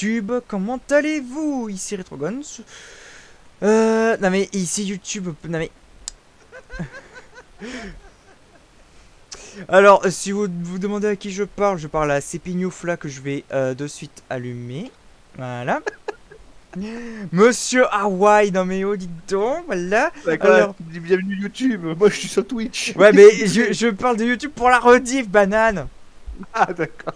YouTube, comment allez-vous? Ici Retroguns. Non mais ici YouTube, non mais... Alors, si vous vous demandez à qui je parle à Cépignoufla que je vais de suite allumer. Voilà. Monsieur Hawaii, non mais oh, dites donc, voilà. D'accord, Alors, tu dis bienvenue YouTube, moi je suis sur Twitch. ouais mais je parle de YouTube pour la rediff, banane. Ah d'accord.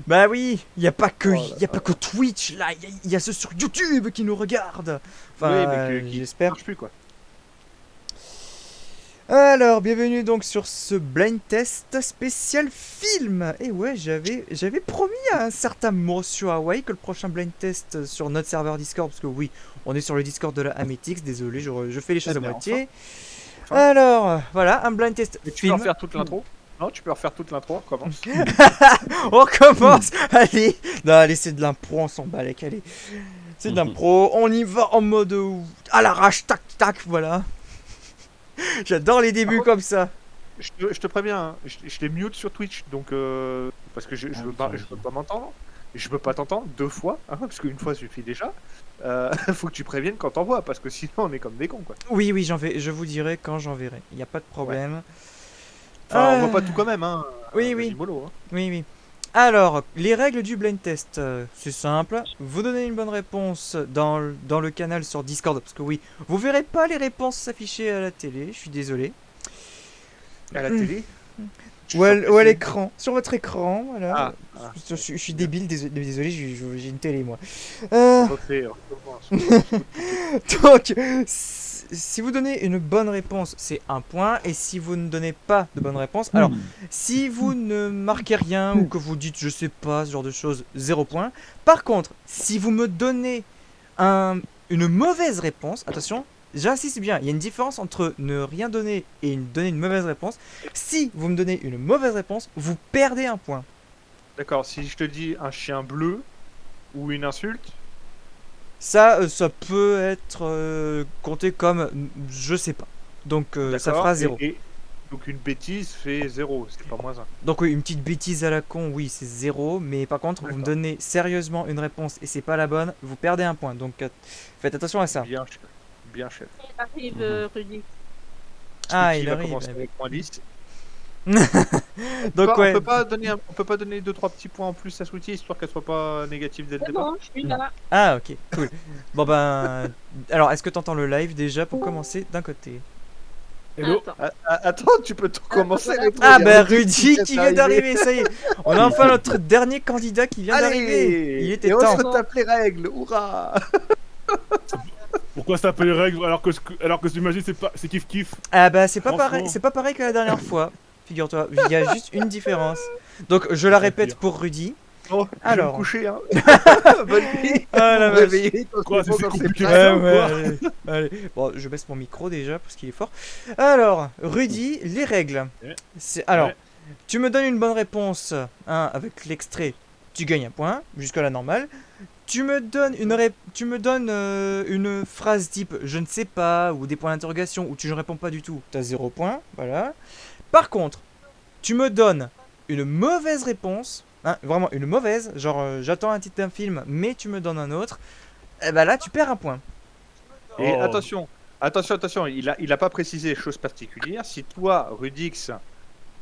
Bah oui, y a pas que, Oh là y a pas que Twitch là, y a ceux sur YouTube qui nous regardent. Oui, Enfin, mais qui j'espère. marche plus quoi. Alors, bienvenue donc sur ce blind test spécial film. Et ouais, j'avais promis à un certain monsieur Hawaii que le prochain blind test sur notre serveur Discord, parce que oui, on est sur le Discord de la Ametix, désolé, je fais les choses Eh à bien, moitié. Enfin. Alors, voilà, un blind test Mais tu peux film. refaire toute l'intro? Non, tu peux refaire toute l'intro, on recommence. On commence. Allez, non, allez, c'est de l'impro, on s'en bat les allez. C'est de l'impro, on y va en mode à l'arrache, tac tac, voilà. J'adore les débuts comme ça. Je te préviens, hein, je t'ai mute sur Twitch, donc parce que je veux pas m'entendre. Je peux pas t'entendre deux fois, hein, parce qu'une fois suffit déjà. Faut que tu préviennes quand t'envoies, parce que sinon on est comme des cons quoi. Oui, oui, je vous dirai quand j'enverrai. Il n'y a pas de problème. Enfin, on voit pas tout quand même, hein. Oui, Vas-y, oui, mollo, hein. oui, oui. Alors, les règles du blind test, c'est simple. Vous donnez une bonne réponse dans le canal sur Discord, parce que oui, vous verrez pas les réponses s'afficher à la télé, je suis désolé. À la télé. Ou à l'écran, sur votre écran, voilà. Ah. Je suis débile, désolé, j'ai une télé moi. Refais, recommence. Donc, si vous donnez une bonne réponse, c'est un point. Et si vous ne donnez pas de bonne réponse, alors, si vous ne marquez rien ou que vous dites je sais pas, ce genre de choses, 0 point. Par contre, si vous me donnez une mauvaise réponse, attention, j'insiste bien, il y a une différence entre ne rien donner et donner une mauvaise réponse. Si vous me donnez une mauvaise réponse, vous perdez un point. D'accord, si je te dis un chien bleu ou une insulte. Ça peut être compté comme je sais pas. Donc ça fera 0. Donc une bêtise fait 0, c'est pas moins 1. Donc oui, une petite bêtise à la con, oui, c'est 0. Mais par contre, vous me donnez sérieusement une réponse et c'est pas la bonne, vous perdez un point. Donc faites attention à ça. Bien chef. Bien chef. Il arrive, Rudy. Ah, il va arrive. commencer avec moins 10. Donc ouais. On peut pas donner 2-3 petits points en plus à Sweetie, histoire qu'elle soit pas négative dès le C'est départ. bon, je suis là. Ah ok, cool. Bon ben... Alors, est-ce que t'entends le live déjà pour commencer d'un côté? Hello. Attends, tu peux tout commencer. Ah bah Rudy qui vient d'arriver, ça y est. On a enfin notre dernier candidat qui vient d'arriver. Il était et on temps. se tape les règles, hurrah. Pourquoi ça s'appelle les règles alors que j'imagine c'est kiff kiff. Ah bah c'est pas Franchement. pareil, c'est pas pareil que la dernière fois. Figure-toi, il y a juste une différence. Donc je la répète pour Rudy. Oh, Alors. Je vais me coucher, hein. Bonne nuit. Ah la Vous vache. réveillez quand Quoi, c'est bon, c'est quand compliqué. c'est Ouais, prêt. ouais, allez, allez. Bon, je baisse mon micro déjà parce qu'il est fort. Alors, Rudy, les règles. Ouais. Alors, Ouais. tu me donnes une bonne réponse hein, avec l'extrait, tu gagnes un point, jusqu'à la normale. Tu me donnes une phrase type je ne sais pas ou des points d'interrogation ou tu ne réponds pas du tout, tu as 0 point, voilà. Par contre, tu me donnes une mauvaise réponse, hein, vraiment une mauvaise, genre j'attends un titre d'un film mais tu me donnes un autre, et bah là tu perds un point. Et Oh. attention, il a pas précisé chose particulière. Si toi, Rudix,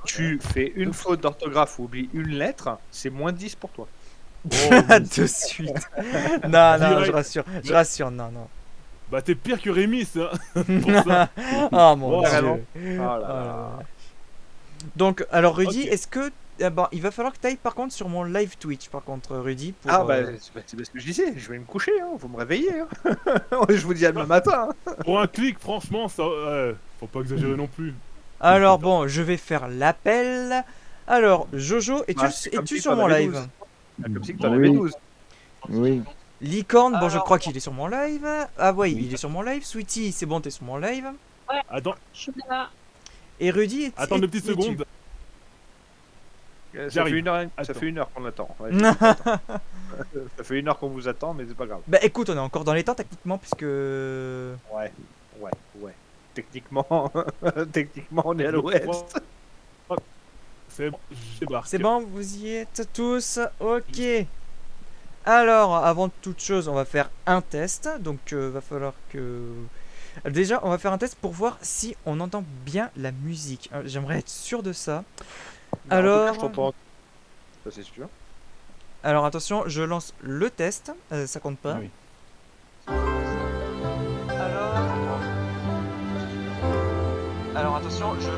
tu fais une faute d'orthographe ou oublies une lettre, c'est moins 10 pour toi. De suite. Non, non, Direct. je rassure, non, non. Bah t'es pire que Rémi ça. Pour ça. Oh mon Oh, dieu. vraiment. Oh Oh là là là. là. Donc, alors Rudy, Ok. est-ce que... bon, il va falloir que tu ailles par contre sur mon live Twitch, par contre, Rudy. Pour, Ah bah c'est ce que je disais, je vais me coucher, hein, vous me réveillez. Hein. Je vous dis à demain matin. Hein. Pour un clic franchement ça faut pas exagérer non plus. Alors bon, je vais faire l'appel. Alors, Jojo, Bah, c'est comme es-tu si sur t'en mon avais live 12. Comme si t'en avais 12. Oui. Licorne, bon, je Alors, crois qu'il est sur mon live. Ah ouais, Oui. il est sur mon live. Sweetie, c'est bon, t'es sur mon live. Attends, Je suis là. Et Rudy, attends deux petites es-tu secondes. Ça J'arrive. fait une heure qu'on attend. Ouais, ça fait une heure qu'on vous attend, mais c'est pas grave. Bah écoute, on est encore dans les temps techniquement, puisque... Ouais. Techniquement, techniquement, on est à l'ouest. C'est bon, je débarque. C'est bon, vous y êtes tous. Ok. Alors, avant toute chose, on va faire un test. Donc, va falloir que... Déjà, on va faire un test pour voir si on entend bien la musique. J'aimerais être sûr de ça. Bah, en tout cas, Alors... je t'entends. Ça, c'est sûr. Alors, attention, je lance le test. Ça compte pas. Ah oui. Alors, attention, je...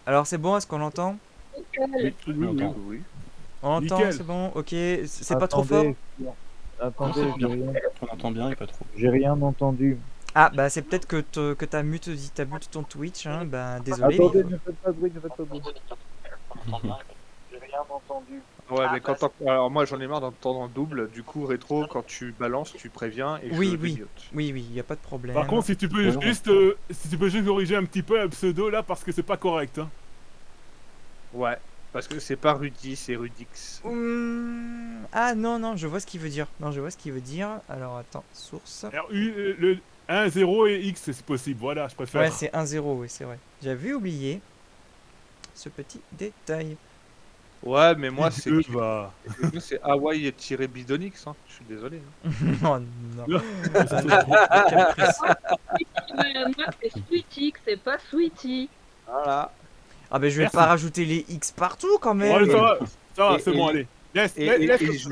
Alors, c'est bon, est-ce qu'on l'entend? Oui, Oui, on entend. oui. On l'entend, Nickel. c'est bon, ok. C'est pas trop fort? Non, Attendez, c'est bien. On entend bien et pas trop. j'ai rien entendu. Ah, bah c'est peut-être que t'as mute ton Twitch, hein. Bah, désolé. Attendez, ne faites pas de bruit, ne faites pas de bruit. J'ai rien entendu. Ouais, mais alors moi j'en ai marre d'entendre en double. Du coup, rétro, quand tu balances, tu préviens et Oui, je oui. démute. Oui, oui, y a pas de problème. Par contre, si tu peux Non. juste, si tu peux juste corriger un petit peu le pseudo là, parce que c'est pas correct. Hein. Ouais, parce que c'est pas Rudy, c'est Rudix. Ah non, non, je vois ce qu'il veut dire. Non, je vois ce qu'il veut dire. Alors, attends, source. Le 1, 0 et X, c'est possible. Voilà, je préfère. Ouais, c'est 1-0, oui, c'est vrai. J'avais oublié ce petit détail. Ouais, mais moi c'est va. c'est Hawaii-Bidonix, hein. Je suis désolé. Hein. Oh non. Caprice. Moi, c'est Sweetie, c'est pas Sweetie. Voilà. Ah ben je vais Merci. pas rajouter les X partout quand même. Allez, ça va, Et- c'est bon, allez. Laisse, Et laisse. Jojo,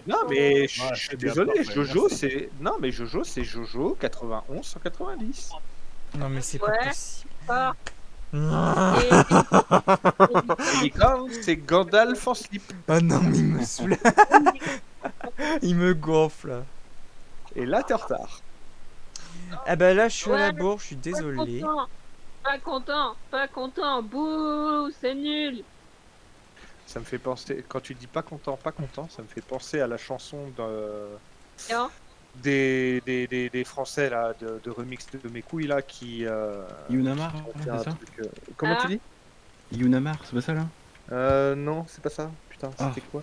non mais Ouais, je c'est suis bien désolé, parfait, Jojo merci. c'est non mais Jojo c'est Jojo 91 190. Non mais c'est pas Ouais. possible. Ah. Ah Et- Licorne c'est Gandalf en slip. non mais il me saoule. Il me gonfle. Et là t'es en retard. Ah ben là je suis à la Ouais. bourre, je suis désolé. Pas content, bouh, c'est nul. Ça me fait penser quand tu dis pas content, ça me fait penser à la chanson Non. des Français là de remix de mes couilles là qui Yunamar, ont fait un c'est ça truc, comment Ah. tu dis? Yunamar, c'est pas ça là? Non, c'est pas ça. Putain, Ah. c'était quoi?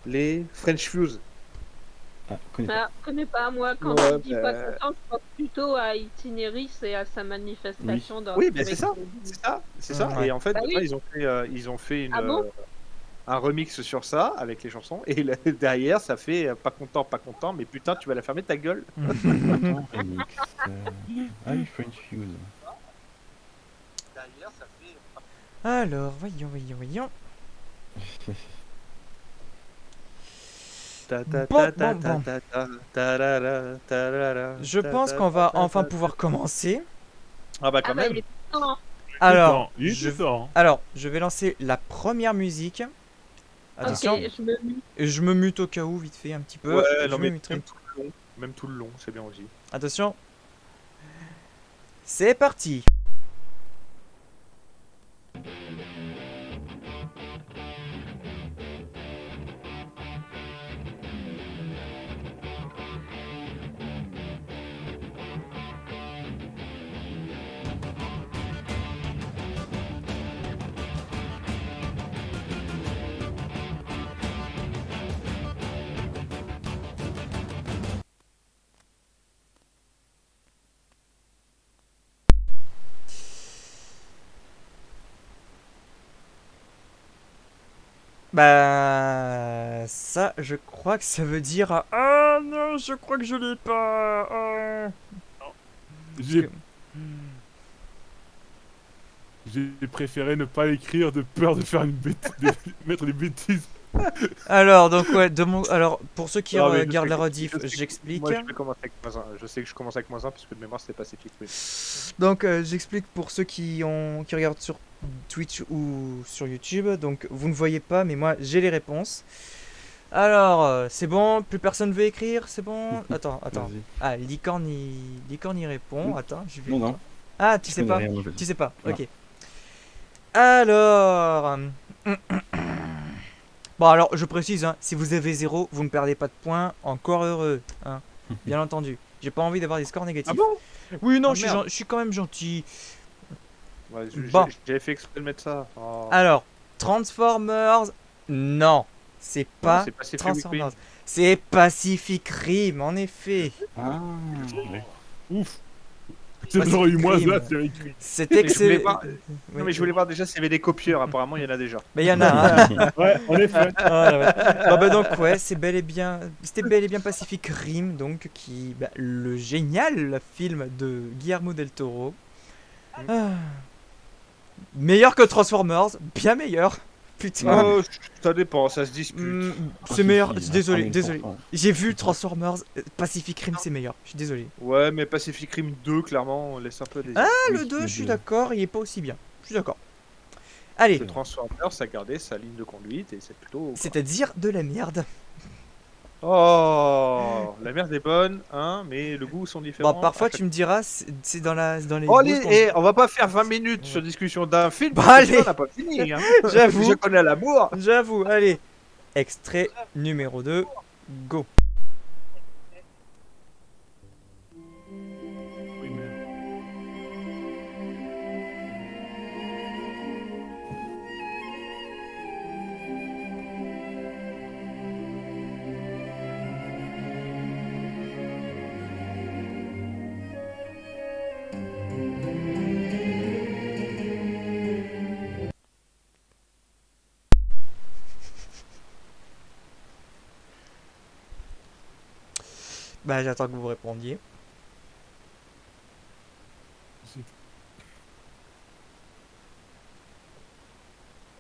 Les French Fuse. Ah, connais pas. Ah, je connais pas, moi, quand Ouais, je dis pas bah- content, je pense plutôt à Itinéris et à sa manifestation dans Oui, le mais c'est ça. C'est ça. Ouais. Et en fait, Bah oui. là, ils ont fait Ah bon un remix sur ça avec les chansons. Et là, derrière, ça fait pas content, mais putain, tu vas la fermer ta gueule. Attends, remix. Ah oui, French Fuse. Derrière, ça fait. Alors, voyons. Je pense qu'on va enfin pouvoir commencer. Ah bah quand Ah bah, même. il est temps. Alors, Il est je... temps. Alors, je vais lancer la première musique. Attention, Ok, je me mute. et je me mute au cas où, vite fait, un petit peu. Ouais, Je non, me mais muterai. même tout le long, c'est bien aussi. Attention. C'est parti. Bah ça je crois que ça veut dire ah non je crois que je l'ai pas J'ai préféré ne pas l'écrire de peur de faire une bêtise, de mettre des bêtises. Alors donc ouais alors pour ceux qui Non, mais je regardent sais la que- rediff je sais que- j'explique. Moi, je vais commencer avec moins 1. Je sais que je commence avec moins 1 parce que de mémoire, c'était pacifique. Oui. Donc j'explique pour ceux qui regardent sur Twitch ou sur YouTube. Donc vous ne voyez pas mais moi j'ai les réponses. Alors c'est bon, plus personne veut écrire, c'est bon. Attends. Vas-y. Ah Licorne y répond. Attends, je vais. Non. Ah tu Je sais connais pas. rien, moi, vas-y. Tu sais pas. Non. Ok. Alors. Bon alors je précise hein, si vous avez 0, vous ne perdez pas de points, encore heureux, hein. Bien entendu. J'ai pas envie d'avoir des scores négatifs. Ah bon? Oui non, Ah, je suis merde. je suis quand même gentil. Ouais, Bon. J'avais fait exprès de mettre ça. Oh. Alors, Transformers, non, c'est pas c'est Pacific Transformers. Rim. C'est Pacific Rim, en effet. Ah, ouais. Ouf. J'aurais eu moins Crime. là, c'est écrit. C'était Mais je voulais que voir- Non, mais je voulais voir déjà s'il y avait des copieurs. Apparemment, il y en a déjà. Mais il y en a un. Ouais, en effet. Ah, ouais. Bon, bah donc ouais, c'était bel et bien Pacific Rim, donc le génial film de Guillermo del Toro. Ah. Meilleur que Transformers, bien meilleur. Putain. Oh, ça dépend, ça se dispute. C'est meilleur. Si, Désolé, à 1000%. désolé. J'ai vu Transformers, Pacific Rim c'est meilleur. Je suis désolé. Ouais, mais Pacific Rim 2, clairement, on laisse un peu des. Ah, Oui, le 2, le je suis deux. d'accord, il est pas aussi bien. Je suis d'accord. Allez, Le Transformers, ça a gardé sa ligne de conduite et c'est plutôt. c'est-à-dire de la merde. Oh, la merde est bonne, hein, mais le goût sont différents. Bon, parfois tu me diras, c'est dans les. Oh, allez, goûts qu'on- on va pas faire 20 minutes sur discussion d'un film. Bah, parce que allez. ça, on n'a pas fini. Hein. J'avoue. Je connais l'amour. J'avoue, allez. Extrait numéro 2, go. Oui, mais- Bah, j'attends que vous répondiez.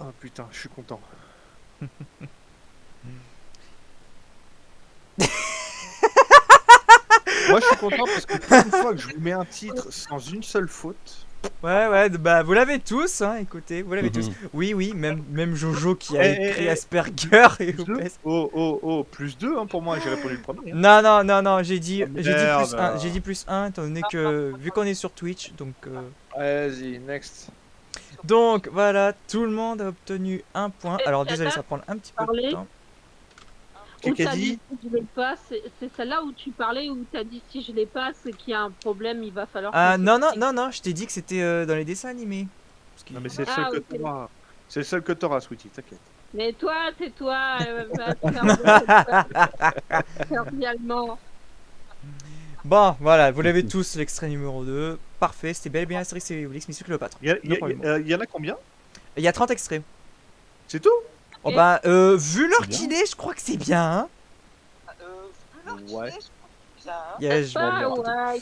Oh putain, je suis content. Moi, je suis content parce que pour une fois que je vous mets un titre sans une seule faute. Ouais, bah, vous l'avez tous, hein, écoutez, vous l'avez tous. Oui, même Jojo qui a écrit Asperger et Plus deux. Opes. Oh, plus 2 hein, pour moi, j'ai répondu le premier. hein. Non, j'ai dit plus merde. 1, j'ai dit plus 1, étant donné que, vu qu'on est sur Twitch, donc... Vas-y, next. Donc, voilà, tout le monde a obtenu un point. Alors, désolé, ça va prendre un petit peu de Parler. temps. Où Qui a t'as dit dit si je l'ai pas, c'est celle-là où tu parlais, où t'as dit si je l'ai pas, c'est qu'il y a un problème, il va falloir. Ah, que non, je- je t'ai dit que c'était dans les dessins animés. Parce qu'il- Non, mais c'est le Ah, seul que ok. t'auras. C'est le seul que t'auras, Sweetie, t'inquiète. Mais toi, tais-toi, va te faire cordialement. Bon, voilà, vous l'avez tous, l'extrait numéro 2. Parfait, c'était bel et bien Astérix et Obélix, Mission Cléopâtre. Il No problem. y en a combien? Il y a 30 extraits. C'est tout? Oh Et- bah, vu l'heure C'est bien. qu'il est, je crois que c'est bien, hein. Ouais. Yeah, je- Ah, bon, ouais.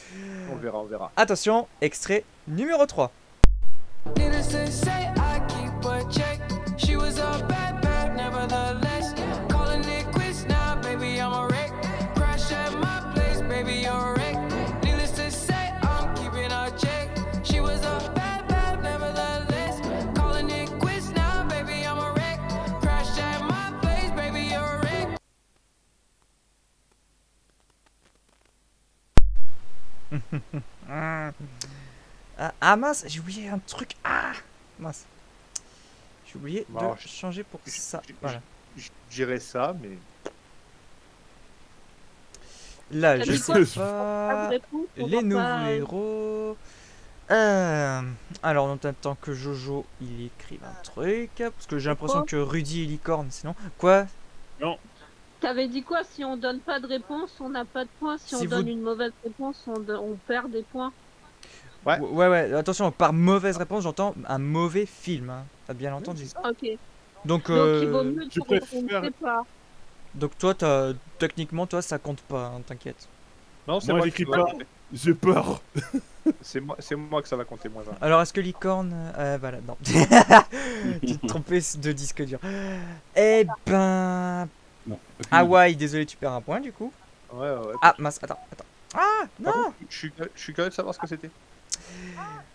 On verra, on verra. Attention, extrait numéro 3. Needless to say, I keep a check. She was a bad, bad, nevertheless. Calling it quits now, baby, I'm a wreck. Crash at my place, baby, you're a wreck. Needless to say, I'm keeping a check. She was a bad, bad, nevertheless. Calling it quits now, baby, I'm a wreck. Crash at my place, baby, you're a wreck. Ah mince, j'ai oublié un truc. Ah mince. J'ai oublié Bon, de changer pour ça. Voilà. J'irai ça, mais. Là, T'as je dit sais quoi pas. Réponse, on Les va nouveaux pas- héros. Alors, on attend que Jojo il écrive un truc. Parce que j'ai l'impression que Rudy et Licorne, sinon. Quoi? T'avais dit quoi? Si on donne pas de réponse, on n'a pas de points. Si, Si on vous- donne une mauvaise réponse, on perd des points. Ouais. Ouais, attention, par mauvaise réponse, j'entends un mauvais film. Hein. T'as bien entendu. Ok. Donc, Donc il vaut mieux je qu'on ne préfère- sait pas. donc toi, techniquement, toi, ça compte pas, hein, t'inquiète. Non, c'est Moi, moi, j'écris qui va pas. compter. J'ai peur. C'est moi que ça va compter moins 1. Alors, est-ce que Licorne. Voilà, non. Tu te trompé de disque dur. Eh ben. Non, aucune Hawaï, désolé, tu perds un point du coup. Ouais. Ah, mince, attends. Ah, Par non! contre, je suis curieux de savoir ce que c'était.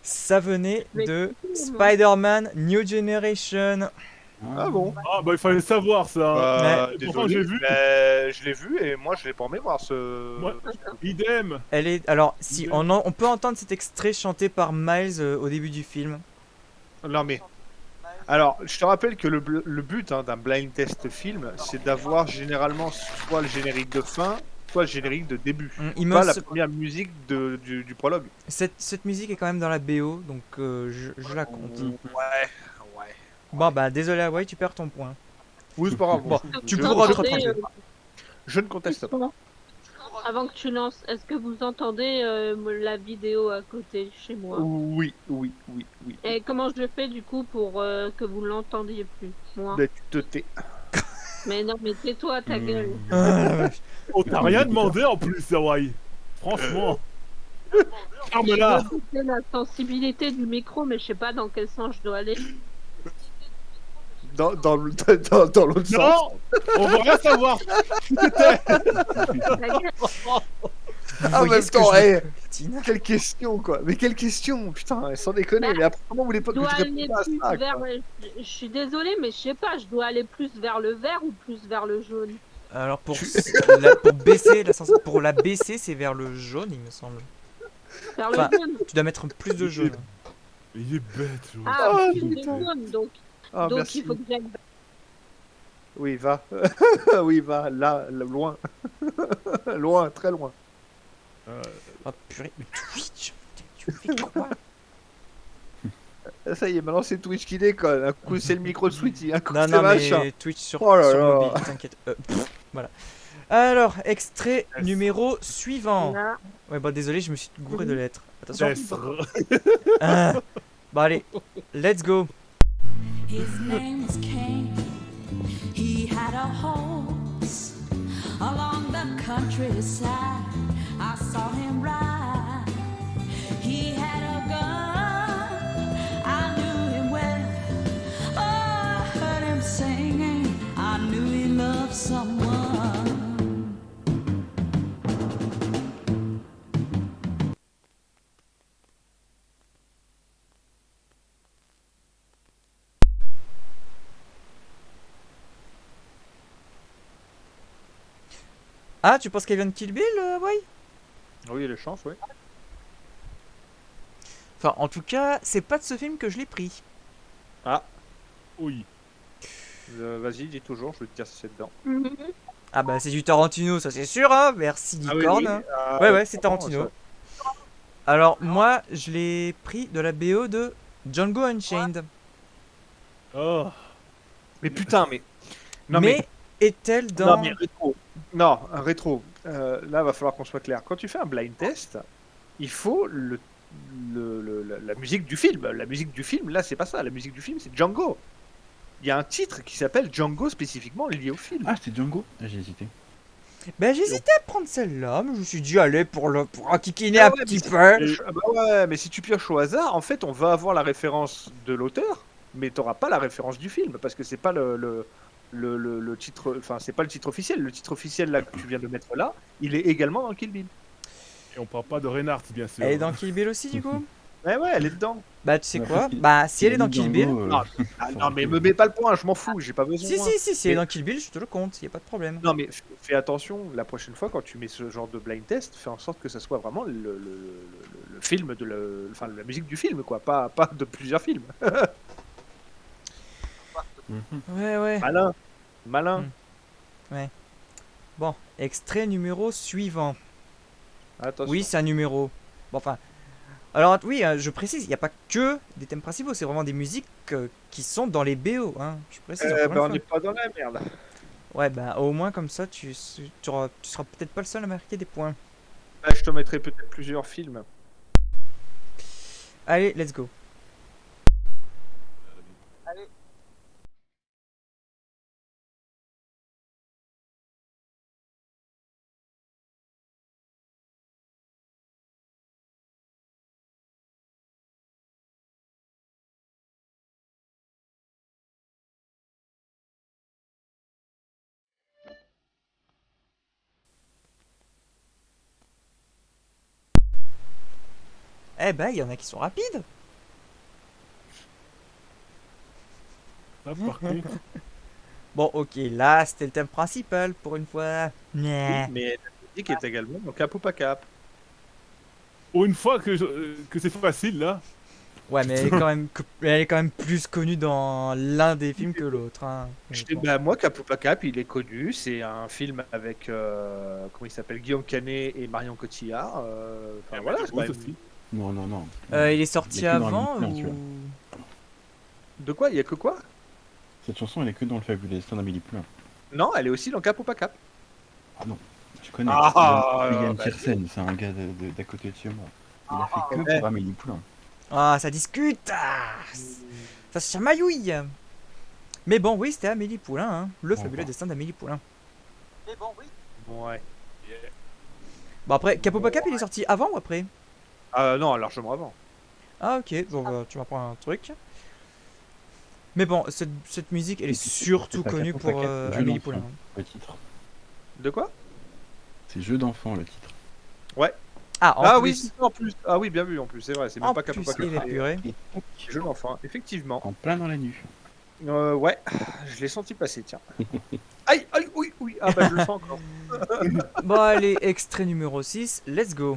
Ça venait Mais de excusez-moi. Spider-Man New Generation. Ah bon? Ah, bah, il fallait savoir ça. Désolé, j'ai vu. mais je l'ai vu et moi je l'ai pas en mémoire ce. Ouais. Idem. Elle est. Alors, si on peut entendre cet extrait chanté par Miles au début du film. Non mais. Alors, je te rappelle que le but hein, d'un blind test film, c'est d'avoir généralement soit le générique de fin, soit le générique de début. Il Pas me la se- première musique du prologue. cette musique est quand même dans la BO, donc je la compte. Ouais. Bon, bah, désolé, Hawaii, tu perds ton point. Oui, c'est pas grave. Bon, tu je- pourras te je- rattraper. Je ne conteste pas. Avant que tu lances, est-ce que vous entendez la vidéo à côté chez moi? Oui. Et comment je fais du coup pour que vous l'entendiez plus, moi? Bah, tu te tais. Mais non, mais tais-toi, ta gueule. Ah, la vache. Oh, t'as rien demandé en plus, Hawaii. Franchement. Ferme-la. C'est la sensibilité du micro, mais je sais pas dans quel sens je dois aller. Dans l'autre sens. Non, on veut rien savoir. Ta gueule. Ah, en Voyez même ce que temps, je hey, Tina. quelle question quoi. Mais quelle question, putain, sans déconner. Mais après, comment vous voulez pas Je que dois je aller réponde à plus ça vers. quoi. Je suis désolée, mais je sais pas, je dois aller plus vers le vert ou plus vers le jaune. Alors pour baisser pour la baisser, c'est vers le jaune, il me semble. Vers le Enfin, jaune. Tu dois mettre plus de jaune. Il est bête, Joe. Ah, Oh, plus de putain. jaune, donc Ah, donc merci. il faut que j'aille. Oui, va. Oui, va. Là, loin. Loin, très loin. Oh purée, mais Twitch, tu fais quoi? Ça y est, maintenant c'est Twitch qui déconne. Un coup c'est le micro de Sweetie, un coup Non, c'est non, machin. mais Twitch sur, Oh là sur là. mobile, t'inquiète. Voilà. Alors, extrait numéro suivant. Là. Ouais, bah désolé, je me suis gouré de lettres. Attention. Laisse. Ah. Bon, allez, let's go. His name was Cain. He had a horse along the countryside. I saw him ride. He had a gun. I knew him well. Oh, I heard him singing. I knew he loved someone. Ah, tu penses qu'elle vient de Kill Bill, ouais? Oui, il y a les chances, oui. Enfin, en tout cas, c'est pas de ce film que je l'ai pris. Oui. Vas-y, dis toujours, je vais te dire si c'est dedans. Ah bah c'est du Tarantino, ça c'est sûr, hein. Merci Licorne. Ouais, c'est Tarantino. Alors moi, je l'ai pris de la BO de Django Unchained. Oh. Mais putain, mais. Non, mais est-elle Non, dans... mais rétro. Non, un rétro. Là, va falloir qu'on soit clair. Quand tu fais un blind test, il faut la musique du film. La musique du film, là, c'est pas ça. La musique du film, c'est Django. Il y a un titre qui s'appelle Django spécifiquement lié au film. Ah, c'était Django? Ah, j'ai hésité. Ben j'hésitais à prendre celle-là, mais je me suis dit allez pour enquiquiner Ah un ouais, petit mais peu. Bah ouais, mais si tu pioches au hasard, en fait, on va avoir la référence de l'auteur, mais t'auras pas la référence du film parce que c'est pas le titre, enfin c'est pas le titre officiel. Le titre officiel là que tu viens de mettre là, il est également dans Kill Bill. Et on parle pas de Reinhardt, bien sûr. Elle est dans Kill Bill aussi du coup? Ouais, elle est dedans. Bah tu sais Ouais, quoi? parce que- Bah si elle est dans Kill Bill... Non, mais me mets pas le point, je m'en fous, j'ai pas besoin. Si elle est dans Kill Bill, je te le compte, y a pas de problème. Non, mais fais attention, la prochaine fois quand tu mets ce genre de blind test, fais en sorte que ça soit vraiment le film enfin la musique du film, quoi, pas de plusieurs films. Ouais. Malin. Bon, extrait numéro suivant. Attention. Oui, c'est un numéro. Bon, enfin... Alors oui, je précise, il n'y a pas que des thèmes principaux, c'est vraiment des musiques qui sont dans les BO, hein. Je précise encore une on fois. n'est pas dans la merde. Ouais, bah au moins comme ça, tu seras peut-être pas le seul à marquer des points. Là, je te mettrai peut-être plusieurs films. Allez, let's go. Eh ben, il y en a qui sont rapides. Ça, par contre. Bon, ok, là, c'était le thème principal pour une fois. Nah. Mais la musique est également dans Cap ou pas Cap. Pour une fois que c'est facile, là. Ouais, mais elle est quand même plus connue dans l'un des films que l'autre. Hein. Bon. Bah, moi, Cap ou pas Cap, il est connu. C'est un film avec comment il s'appelle, Guillaume Canet et Marion Cotillard. Enfin, voilà. c'est Ouais, pas une- aussi. Non. Il est sorti Il est que dans avant le film, ou... De quoi? Il y a que quoi? Cette chanson, elle est que dans le fabuleux destin d'Amélie Poulain. Non, elle est aussi dans Cap ou pas Cap. Ah non. Je connais. Yann bah, Tiersen, c'est un gars d'à côté de chez moi. Il a fait que pour Amélie Poulain. Ah, ça discute. Ça se chamaillouille. Mais bon, oui, c'était Amélie Poulain, hein. Le fabuleux destin d'Amélie Poulain. Ouais. Bon, après, Capopacap, il est sorti avant ou après? Non, largement avant. Ah, ok, bon, bah, tu m'apprends un truc. Mais bon, cette musique, elle est surtout C'est pas connue pour Capopacap, Jeu Amélie d'enfant, Poulain. le titre. De quoi? C'est Jeu d'enfant, le titre. Ah, en Ah plus, oui, c'est ça, en plus. Ah oui, bien vu en plus, c'est vrai. C'est même en pas plus, Capopacap. il est puré. Et tac, Jeu d'enfant, effectivement. en plein dans la nuit. Ouais, je l'ai senti passer, tiens. Aïe, aïe, oui, oui. Ah bah je le sens encore. Bon, allez, extrait numéro 6, let's go.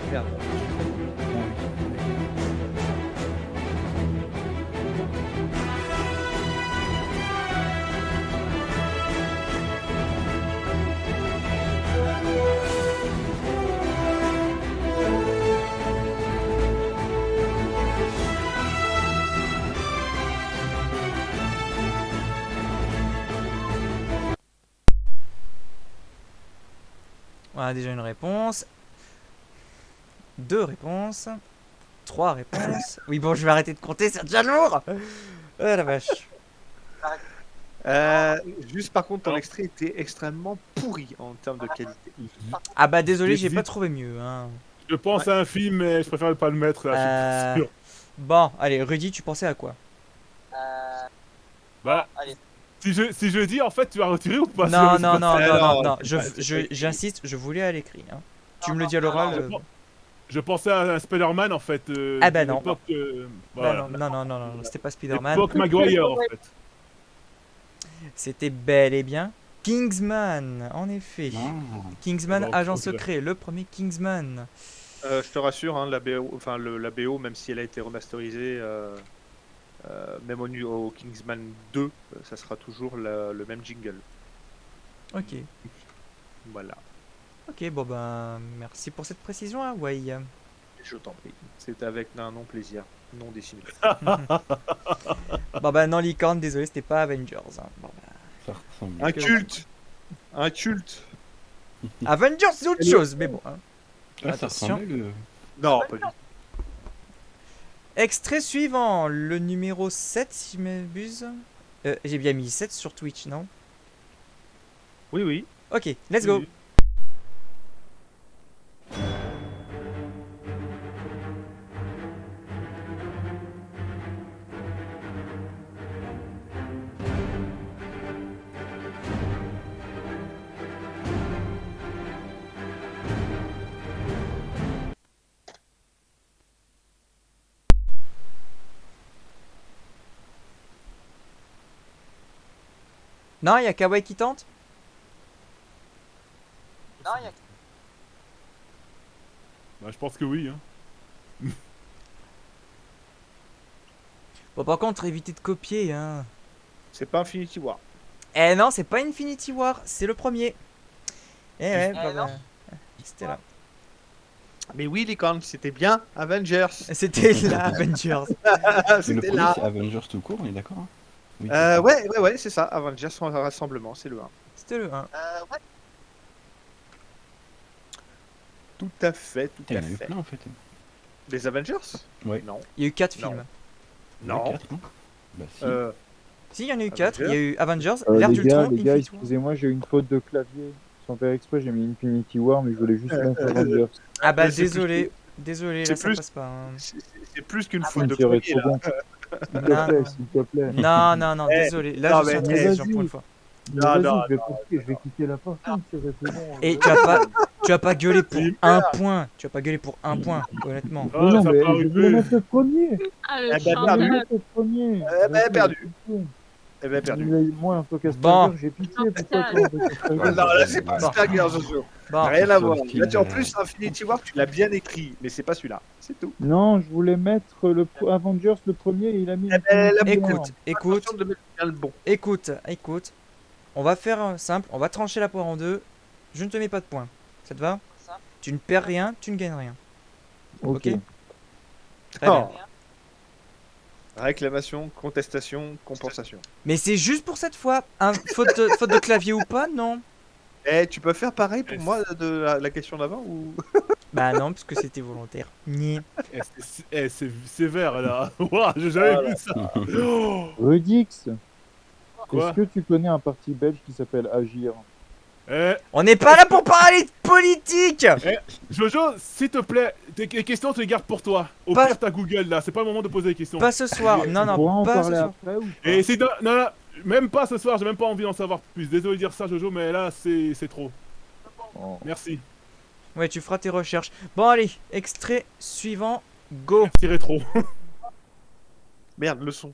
Merde. On a déjà une réponse. 2 réponses. 3 réponses. Oui, bon, je vais arrêter de compter, c'est déjà lourd. Ah la vache. Juste par contre, ton extrait était extrêmement pourri en termes de qualité. Ah bah désolé, j'ai J'hésite. pas trouvé mieux. Hein. Je pense à un film, mais je préfère pas le mettre là, je suis pas sûr. Bon, allez, Rudy, tu pensais à quoi? Bah, Allez. si je dis, en fait, tu vas retirer ou pas? Non, C'est non, pas- non, non, non, non, non, j'insiste, je voulais à l'écrit. Hein. Tu me le dis à l'oral. Je pensais à un Spider-Man en fait. Ah bah de non. l'époque, Bah voilà. non, non, non, non, c'était pas Spider-Man. L'époque Maguire en fait. C'était bel et bien Kingsman, en effet. Ah, Kingsman, Bon, agent ok. secret, le premier Kingsman. Je te rassure, hein, la BO, enfin la BO, même si elle a été remasterisée, même au Kingsman 2, ça sera toujours le même jingle. Ok, Voilà, ok, bon ben, merci pour cette précision, hein, ouais. je t'en prie. C'est avec un non plaisir, non dissimulé. Bon ben, non, licorne, désolé, c'était pas Avengers. Hein. Bon, ben. ça ressemble. Un culte, un culte. Avengers, c'est autre chose, mais bon. Hein. Ah, ça attention. ressemblait le. Non, pas du tout. Extrait suivant, le numéro 7, si je m'abuse. J'ai bien mis 7 sur Twitch, non? Oui, oui. Ok, let's go. Oui. Non, il y a Kawaii qui tente? Non, il y a Bah, je pense que oui. Hein. Bon, par contre, évitez de copier, hein. C'est pas Infinity War. Eh non, c'est pas Infinity War, c'est le premier. Eh ouais, bah, non. c'était là. Mais oui, les cornes, c'était bien Avengers. C'était là, Avengers. Mais le C'était premier, là. c'est Avengers tout court, on est d'accord hein? Oui, Ouais, c'est ça. Avengers sans rassemblement, c'est le 1. C'était le 1. ouais. Tout à fait, tout Il y à en a eu fait. plein en fait. Les Avengers? Ouais. Non. Il y a eu 4 Non. films. Il y en a Non. 4, non Bah si. Si, il y en a eu 4. Il y Avengers. a eu Avengers, l'ère Les gars, d'Ultron, les gars, Infinity War. excusez-moi, j'ai eu une faute de clavier. Sans faire exprès, j'ai mis Infinity War, mais je voulais juste mettre Avengers. Ah bah Mais c'est désolé, désolé, là c'est ça plus- passe pas. Hein. C'est plus qu'une faute de Tirez premier, trop là. bon. S'il te Non. plaît, s'il te plaît. Non, non, non, Eh, désolé. Là non, je suis mais- intransigeant vas-y. pour une fois. Mais Non, vas-y, non, je vais quitter la porte. Tirez trop bon. Et tu vas pas gueuler pour un point. Tu vas pas gueuler pour un point, honnêtement. Ah, Mais non, ça mais part je un voulais peu. mettre le premier. Ah, Eh le ben, Je voulais perdu. champion. mettre le premier. Eh ben, Vas-y, perdu. c'est Eh ben, perdu. Moi, un peu Casper, Bon. j'ai pitié. Non, Pourquoi putain. toi, un peu Casper Non, là, c'est pas Bon. Asperger, Jojo. Bon, Rien à voir. Style, Là, en plus, Infinity War, tu l'as bien écrit, mais c'est pas celui-là. C'est tout. Non, je voulais mettre Avengers le premier et il a mis. Eh ben, la Infinity War. écoute, Attention de mettre bien le bon. écoute. On va faire simple, on va trancher la poire en deux. Je ne te mets pas de points. Ça te va? Ça. Tu ne perds rien, tu ne gagnes rien. Ok. Ok. Très bien. Oh. Réclamation, contestation, compensation. Mais c'est juste pour cette fois. Faute de clavier ou pas, non? Eh, tu peux faire pareil pour moi de la question d'avant ou... Bah non, parce que c'était volontaire. Ni. C'est sévère là. Ouah, j'ai jamais vu ça. Oh, Rudix, quoi? est-ce que tu connais un parti belge qui s'appelle Agir? Eh, On n'est pas là pour parler de politique. Jojo, s'il te plaît, tes questions, tu les gardes pour toi. Au Pas- pire, t'as Google là, c'est pas le moment de poser des questions. Pas ce soir. Non, On pourra non, en pas ce parler soir. après ou pas? Et si non, non, même pas ce soir, j'ai même pas envie d'en savoir plus. Désolé de dire ça, Jojo, mais là, c'est trop. Oh. Merci. Ouais, tu feras tes recherches. Bon, allez, extrait suivant. Go. Merci rétro. Merde, le son.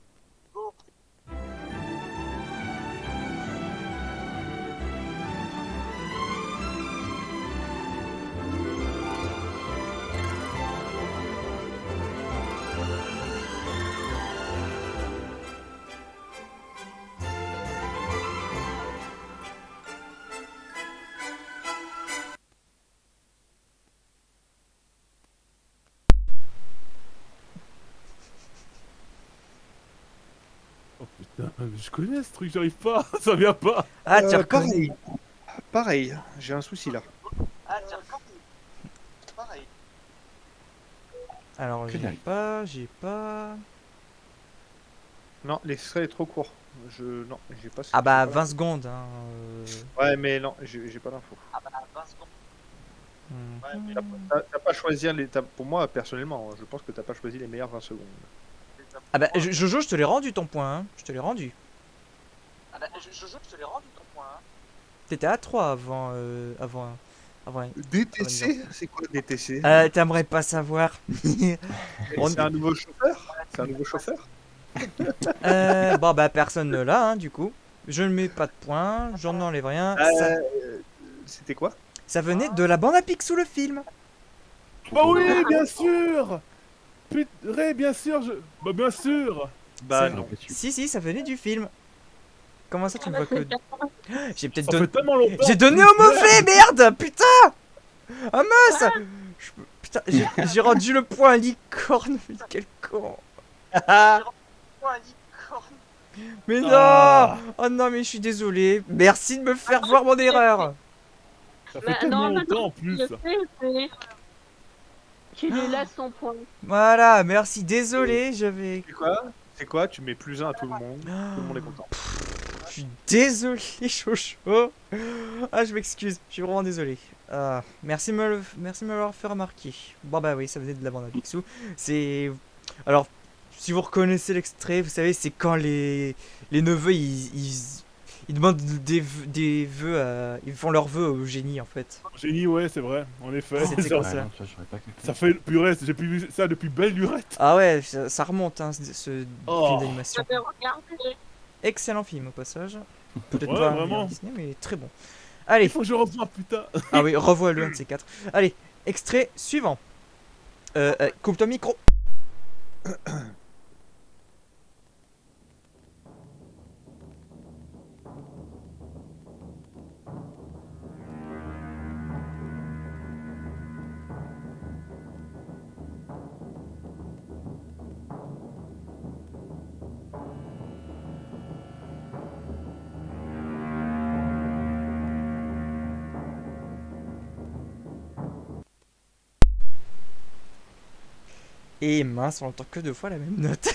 Oh putain, je connais ce truc, j'arrive pas, ça vient pas. Ah, tu reconnais. Pareil, j'ai un souci là. Alors, Que j'ai dalle. pas. Non, l'extrait est trop court. Non, j'ai pas. Ah bah, j'ai pas 20 secondes. Hein. Ouais, mais non, j'ai pas l'info. Mhm. T'as pas choisi pour moi, personnellement, je pense que t'as pas choisi les meilleures 20 secondes. Ah bah, Jojo, je te l'ai rendu ton point. Hein. Je te l'ai rendu. T'étais à 3 avant. Avant. DTC? C'est quoi DTC? T'aimerais pas savoir. C'est un nouveau chauffeur? C'est un nouveau chauffeur? Bon bah personne ne l'a hein, du coup. Je ne mets pas de points, j'en enlève rien. C'était quoi? Ça venait de la bande à Picsou le film. Bah oui, bien sûr. Putain, bien sûr, bah bien sûr. Bah Ça- non. Si, ça venait du film. Comment ça tu me vois que... J'ai peut-être Ça donné... fait tellement longtemps. J'ai donné au mauvais, merde. Putain. Ah mince. Putain, j'ai rendu le point à licorne. Mais quel con. Mais non. Ah. Oh non mais je suis désolé. Merci de me faire voir mon erreur. Ça fait Bah, tellement non, longtemps en plus. le fait, c'est- Tu lui laisses son point. Voilà, merci, désolé, j'avais... C'est quoi? Tu mets +1 à tout le monde. Tout le monde est content. Je suis désolé, Chocho. Ah, je m'excuse, je suis vraiment désolé. Ah, merci de me l'avoir fait remarquer. Bon bah oui, ça venait de la bande à Picsou. C'est... Alors, si vous reconnaissez l'extrait, vous savez, c'est quand les neveux, ils demandent des vœux à... Ils font leurs vœux au génie, en fait. Génie, ouais, c'est vrai, en effet. C'était Ça- comme ça. Ça, j'aurais pas capté. Ça fait purée, j'ai plus vu ça depuis belle lurette. Ah ouais, ça remonte, hein, ce Oh. film d'animation. J'avais regardé. Excellent film, au passage. Peut-être Ouais, pas un vraiment. meilleur Disney, mais très bon. Allez. Il faut que je revoie, putain. Ah oui, revois-le, un de ces quatre. Allez, extrait suivant. Coupe ton micro. Et mince, on entend que deux fois la même note.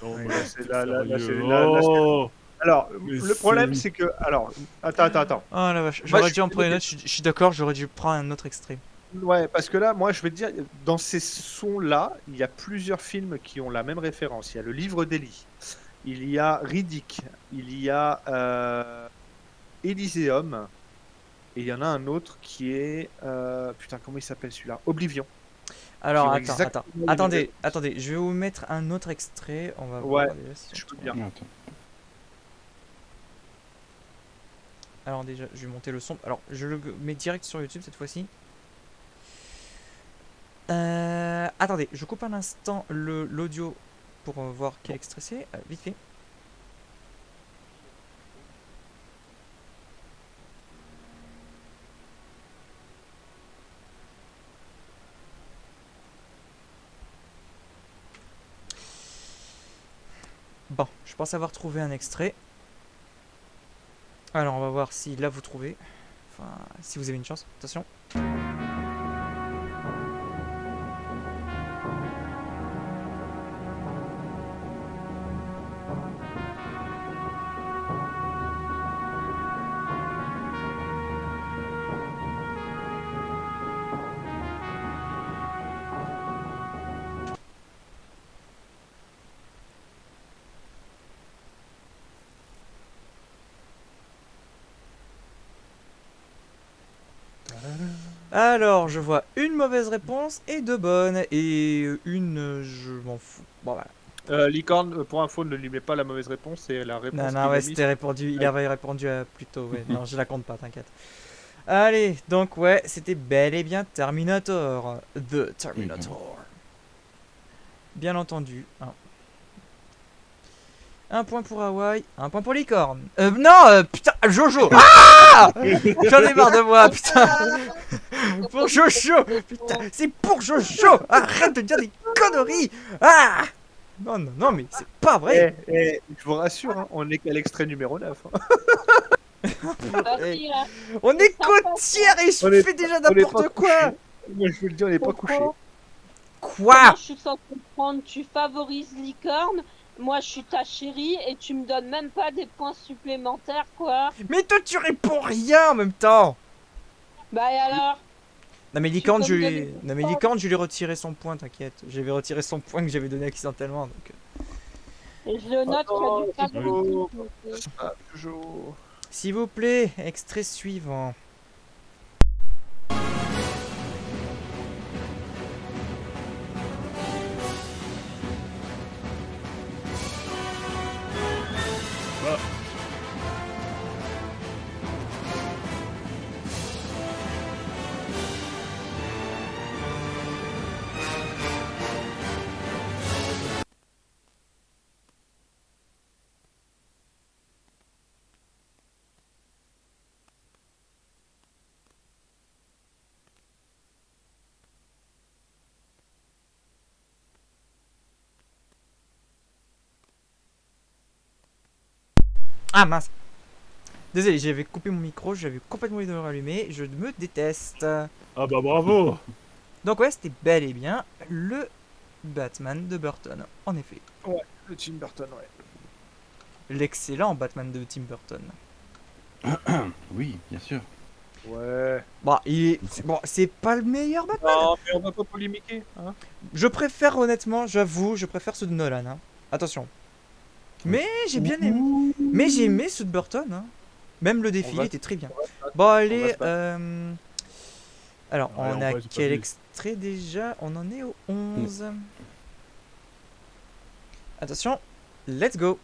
Non, Ouais, bah, c'est c'est là, sérieux. c'est là, Oh. Alors, Mais le problème, c'est- c'est que... Alors, attends. Oh la vache, Moi, j'aurais je dû en suis prendre une note, je suis d'accord, j'aurais dû prendre un autre extrait. Ouais, parce que là, moi, je vais te dire, dans ces sons-là, il y a plusieurs films qui ont la même référence. Il y a Le Livre d'Eli, il y a Riddick, il y a Elysium, et il y en a un autre qui est... putain, comment il s'appelle celui-là? Oblivion. Alors, Qui ont attends, exactement les mêmes attendez, je vais vous mettre un autre extrait, on va Ouais, voir déjà si on je peux trouve. bien. Attends. Alors déjà, je vais monter le son, alors je le mets direct sur YouTube cette fois-ci. Attendez, je coupe un instant l'audio pour voir quel extrait c'est, vite fait. Bon, je pense avoir trouvé un extrait. Alors, on va voir si là vous trouvez. Enfin, si vous avez une chance. Attention. Alors, je vois une mauvaise réponse et deux bonnes. Et une, je m'en fous. Bon, voilà. Licorne, pour info, ne lui met pas la mauvaise réponse, c'est la réponse Non, qu'il non, a ouais, mise. c'était répondu. Il avait répondu plus tôt, ouais. Non, je la compte pas, t'inquiète. Allez, donc, ouais, c'était bel et bien Terminator. The Terminator. Bien entendu. Un point pour Hawaï, un point pour Licorne. Non, putain, Jojo. Ah, j'en ai marre de moi, putain. Pour Jojo, putain, c'est pour Jojo. Arrête de dire des conneries. Ah. Non, non, non, mais c'est pas vrai. Je vous rassure, hein, on n'est qu'à l'extrait numéro 9. Hein. Vas-y, là. On est côtière et je fais déjà n'importe quoi. Moi, je vous le dis, on n'est pas couché. Quoi? Comment je suis sans comprendre, tu favorises Licorne, moi je suis ta chérie et tu me donnes même pas des points supplémentaires, quoi. Mais toi, tu réponds rien en même temps. Bah et alors? Non mais Tu Licorne, peux je me lui... donner Non mais des Licorne, je lui ai retiré son point, t'inquiète. J'avais retiré son point que j'avais donné accidentellement, donc... Et je le note qu'il y a du favoritisme. Ah, Jojo. S'il vous plaît, extrait suivant. Ah mince. Désolé, j'avais coupé mon micro, j'avais complètement oublié de le rallumer, je me déteste. Ah bah bravo. Donc ouais, c'était bel et bien le Batman de Burton, en effet. Le Tim Burton, ouais. L'excellent Batman de Tim Burton. Oui, bien sûr. Ouais. Bon, c'est pas le meilleur Batman. Non, mais on va pas polémiquer. Hein. Je préfère honnêtement, j'avoue, je préfère ceux de Nolan. Hein. Attention. Mais j'ai bien aimé. Mais j'ai aimé ceux de Burton. Hein. Même le défilé était très bien. Bon allez, alors Ouais, on en a vrai, j'ai pas quel vu. extrait déjà? On en est au 11. Attention, let's go.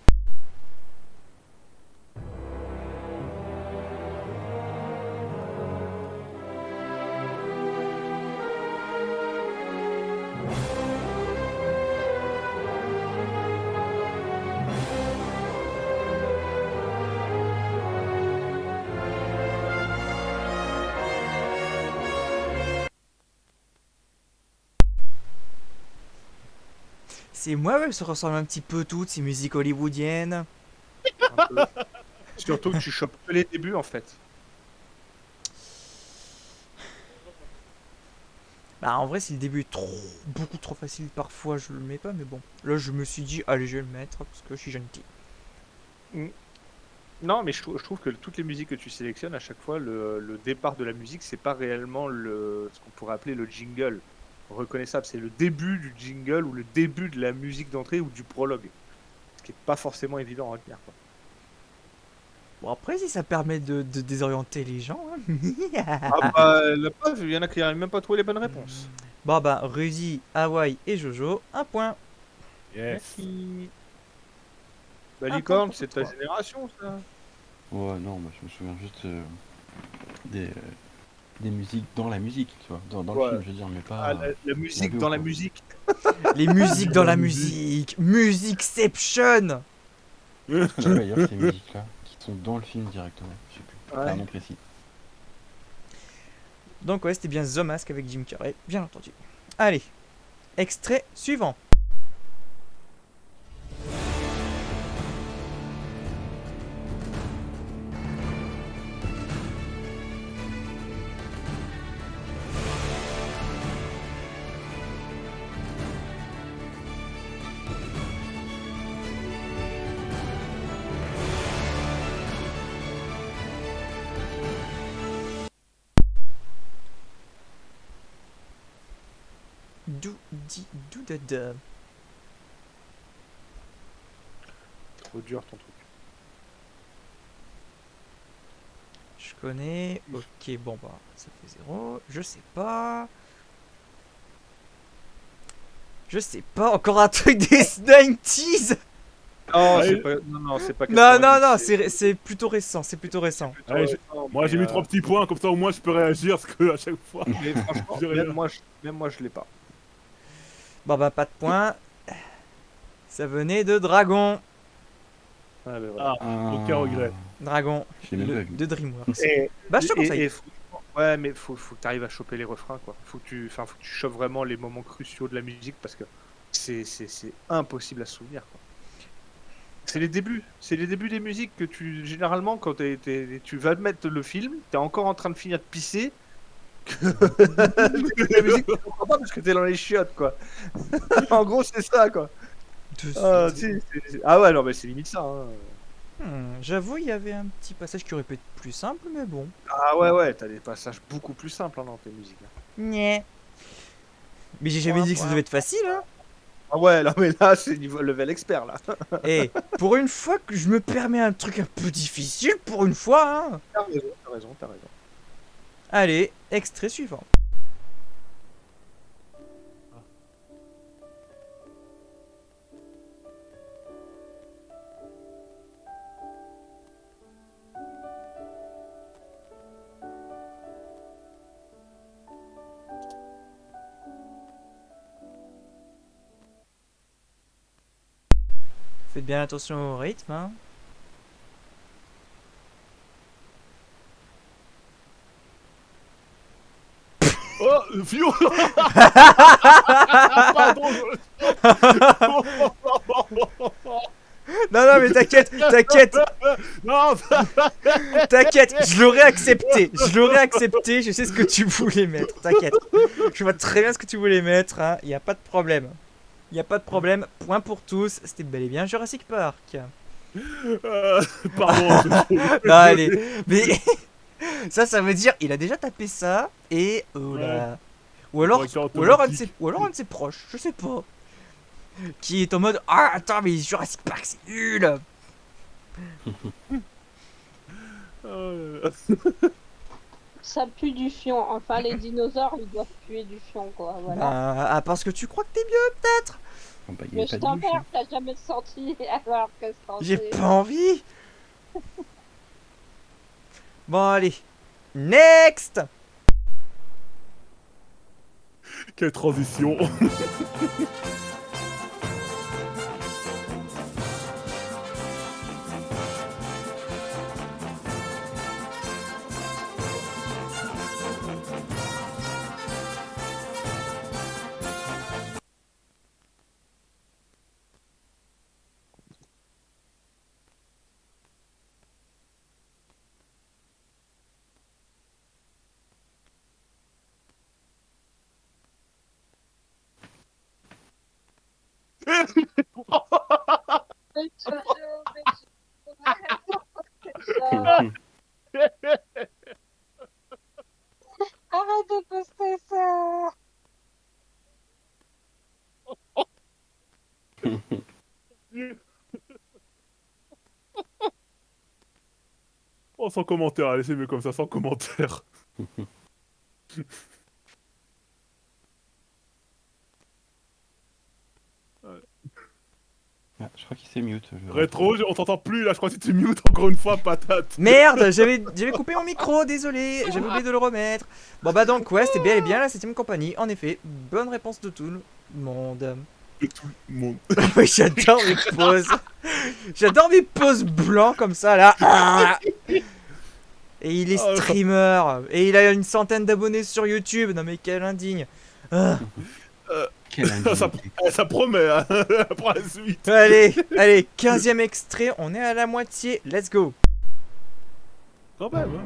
C'est moi, ouais, ça ressemble un petit peu toutes ces musiques hollywoodiennes. Un peu. Surtout que tu chopes que les débuts, en fait. Bah en vrai si le début est beaucoup trop facile parfois je le mets pas mais bon. Là je me suis dit allez je vais le mettre parce que je suis gentil. Non, mais je trouve que toutes les musiques que tu sélectionnes, à chaque fois, le départ de la musique, c'est pas réellement ce qu'on pourrait appeler le jingle reconnaissable. C'est le début du jingle ou le début de la musique d'entrée ou du prologue. Ce qui est pas forcément évident à retenir, quoi. Bon après si ça permet de désorienter les gens. Hein. Ah bah, la preuve, il y en a qui n'arrivent même pas à trouver les bonnes réponses. Bon bah Rudy, Hawaii et Jojo, un point. Yes. Merci. Bah, Ah, Licorne, pour c'est ta toi. génération, ça. Ouais, non, moi je me souviens juste des musiques dans la musique, tu vois. Dans Ouais. le film, je veux dire, mais pas. Ah, la musique la dans la quoi. musique. Les musiques dans la musique. Musicception. Je sais pas d'ailleurs ces musiques-là qui sont dans le film directement. Je sais plus. Ouais. C'est un nom précis. Donc ouais c'était bien The Mask avec Jim Carrey, bien entendu. Allez, extrait suivant. Doudada. Trop dur ton truc. Je connais. Ok, bon bah, ça fait 0. Je sais pas. Je sais pas, encore un truc des 90s. Non, Ouais. c'est pas. Non, c'est pas. Non, non, 90, non, c'est plutôt récent, c'est plutôt récent. plutôt Allez, récent, Moi mais, j'ai mis 3 petits points, comme ça au moins je peux réagir, parce que à chaque fois. Mais franchement, Je dirais même moi, je l'ai pas. Bon bah, pas de points. Ça venait de Dragon. Ah, ben voilà. Aucun regret. Dragon, J'ai même pas le, vu. de DreamWorks. Et- Bah, je te et- conseille. et franchement, ouais, mais faut que tu arrives à choper les refrains, quoi. Faut que tu chopes vraiment les moments cruciaux de la musique parce que c'est impossible à se souvenir, quoi. C'est les débuts des musiques que généralement, quand tu vas mettre le film, t'es encore en train de finir de pisser. La musique, tu comprends pas parce que t'es dans les chiottes, quoi. En gros, c'est ça, quoi. Ah, ah ouais, non, mais c'est limite ça, hein. J'avoue, il y avait un petit passage qui aurait pu être plus simple, mais bon. Ah ouais, t'as des passages beaucoup plus simples, hein, dans tes musiques, hein. Nyeh. Mais j'ai jamais dit que ça devait être facile, hein. Ah ouais, non mais là, c'est niveau level expert, là. Et pour une fois que je me permets un truc un peu difficile, pour une fois, hein. T'as raison. Allez, extrait suivant. Faites bien attention au rythme, hein. Oh, Fio. Pardon. Non, non, mais t'inquiète, Non. t'inquiète, je l'aurais accepté, je sais ce que tu voulais mettre, t'inquiète. Je vois très bien ce que tu voulais mettre, hein, y a pas de problème. Point pour tous, c'était bel et bien Jurassic Park. Pardon. Non, allez, mais ça veut dire, il a déjà tapé ça, et oh là. Ou alors un de ses proches, je sais pas. Qui est en mode, ah attends, mais Jurassic Park c'est nul. Ça pue du fion. Enfin, les dinosaures, ils doivent puer du fion, quoi. Voilà. Ah, parce que tu crois que t'es mieux, peut-être. Oh, bah, il y Mais a je pas de t'emmerde, bouche, t'as jamais senti alors que c'est J'ai pas envie. Bon, allez. Next. Quelle transition. Arrête de poster ça. Oh, sans commentaire, allez, c'est mieux comme ça, sans commentaire. Ah, je crois qu'il s'est mute. Rétro, on t'entend plus là, je crois que tu mute encore une fois, patate. Merde, j'avais coupé mon micro, désolé, j'avais oublié de le remettre. Bon bah donc ouais, c'était bien et bien la 7ème compagnie, en effet, bonne réponse de tout le monde. De tout le monde. Oui, j'adore mes pauses. J'adore mes pauses blancs comme ça là. Et il est streamer, et il a une centaine d'abonnés sur YouTube, non mais quel indigne. Ah. Ça promet, hein. Pour la suite. Allez, 15ème extrait, on est à la moitié, let's go. Quand même, hein.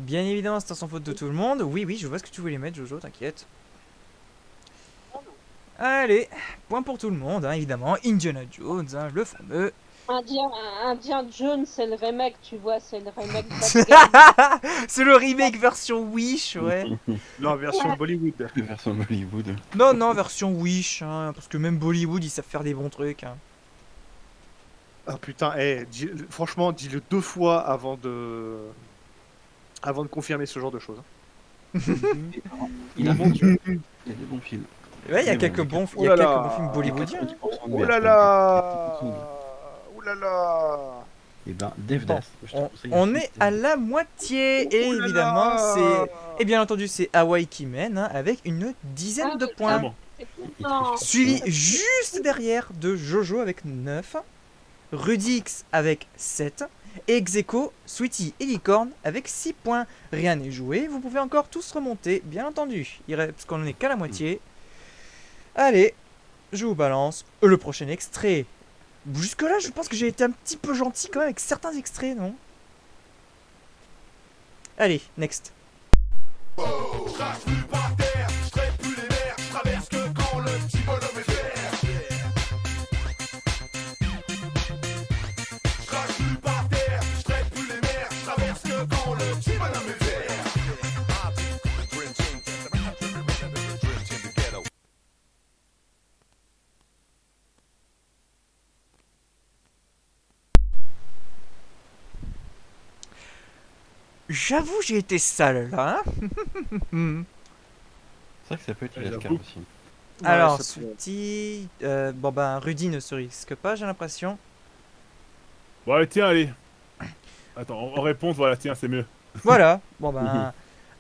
Bien évidemment, c'est sans faute de tout le monde. Oui, oui, je vois ce que tu voulais mettre, Jojo, t'inquiète. Allez, point pour tout le monde, hein, évidemment. Indiana Jones, hein, le fameux. Indien Jones, c'est le remake, tu vois, c'est le remake de C'est le remake version Wish, ouais. Non, version Bollywood. Version Bollywood. Non, non, version Wish, hein, parce que même Bollywood, ils savent faire des bons trucs. Hein. Ah putain, franchement, dis-le 2 fois avant de confirmer ce genre de choses. Il a des bons films. Ouais, il y a Mais quelques bon, bons, il y a quelques bons films bollywoodiens. Oh là là. Oh là là. Et ben, Devdas. On est à la moitié, et Oh là évidemment, là. c'est. Et bien entendu, c'est Hawaii qui mène, hein, avec une dizaine de points. Vraiment. Suivi juste derrière de Jojo avec 9, Rudix avec 7, et Execo, Sweetie et Licorne avec 6 points. Rien n'est joué, vous pouvez encore tous remonter, bien entendu. Parce qu'on n'en est qu'à la moitié. Allez, je vous balance le prochain extrait. Jusque-là, je pense que j'ai été un petit peu gentil quand même avec certains extraits, non? Allez, next. J'avoue, j'ai été sale là. Hein. C'est vrai que ça peut être Ouais, Lascar j'avoue. aussi. Alors, Ouais, ça peut- Sweetie. Bon, ben, Rudy ne se risque pas, j'ai l'impression. Bon, allez, tiens, allez. Attends, en réponse, voilà, tiens, c'est mieux. Voilà. Bon, ben.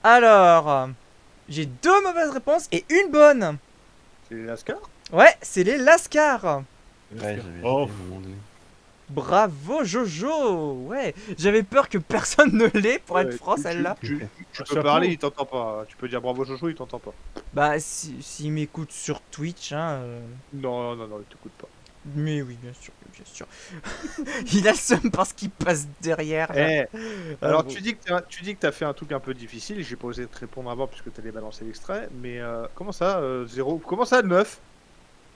Alors, j'ai 2 mauvaises réponses et une bonne. C'est Lascar. Ouais, c'est les Lascars. Ouais, j'avais Oh. à un moment donné. Bravo, Jojo. Ouais, j'avais peur que personne ne l'ait, pour être Ouais, franc, celle-là. Tu Chapeau. peux parler, il t'entend pas. Tu peux dire bravo Jojo, il t'entend pas. Bah, s'il m'écoute sur Twitch, hein. Non, non, non, il t'écoute pas. Mais oui, bien sûr, bien sûr. Il a le seum parce qu'il passe derrière. là. Alors bon. tu dis que t'as fait un truc un peu difficile, j'ai pas osé te répondre avant puisque t'allais balancer l'extrait, mais comment ça, 0 Comment ça, 9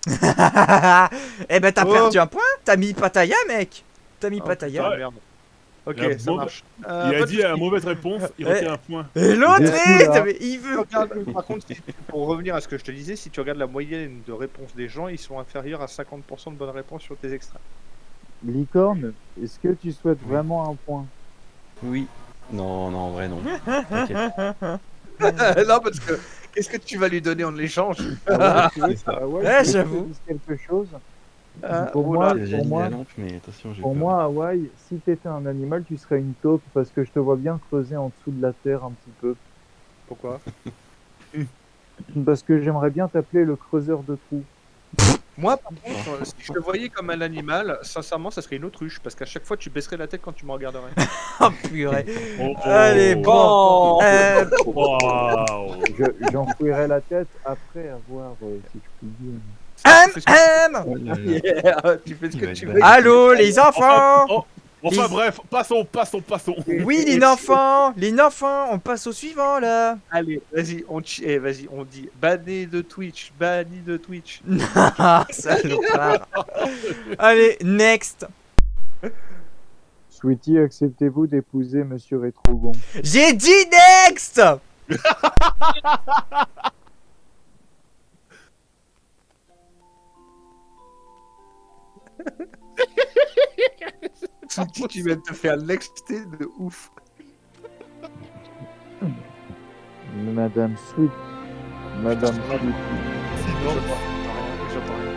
Eh ben, t'as Oh. perdu un point. T'as mis Pattaya, mec. T'as mis Oh, Pattaya. putain, merde. Ok, Il y a ça mauvais- marche. Il pas a de dit à la soucis. mauvaise réponse, il Ouais. retient un point. Et l'autre, Oula. mais il Tu veut. regardes- Par contre, pour revenir à ce que je te disais, si tu regardes la moyenne de réponses des gens, ils sont inférieurs à 50% de bonnes réponses sur tes extraits. Licorne, est-ce que tu souhaites vraiment un point? Oui. Non, non, en vrai, non. T'inquiète. Non, parce que qu'est-ce que tu vas lui donner en échange C'est ça. Ah ouais, Ouais, tu veux que je te j'avoue. dise quelque chose. Pour moi, J'ai pour mis moi- la lampe, mais attention, j'ai Pour peur. moi, Hawaï, si t'étais un animal, tu serais une taupe parce que je te vois bien creuser en dessous de la terre un petit peu. Pourquoi Parce que j'aimerais bien t'appeler le creuseur de trous. Moi, par contre, si je te voyais comme un animal, sincèrement, ça serait une autruche, parce qu'à chaque fois, tu baisserais la tête quand tu me regarderais. Oh purée. Oh, Allez, bon. Waouh. J'enfouirais la tête après avoir, si je puis dire. Oh là là. Yeah, tu fais ce Il que va tu être veux. bad. Allô, les enfants. Enfin Les- bref, passons. Oui, les enfants. Les enfants, on passe au suivant là. Allez, vas-y, vas-y, on dit banni de Twitch, banni de Twitch. Ah, salopard. Allez, next. Sweetie, acceptez-vous d'épouser Monsieur Rétrogon? J'ai dit next. Sweetie, tu viens de te faire l'exté de ouf. Madame Sweet. Madame Sweet. Non, j'entends rien.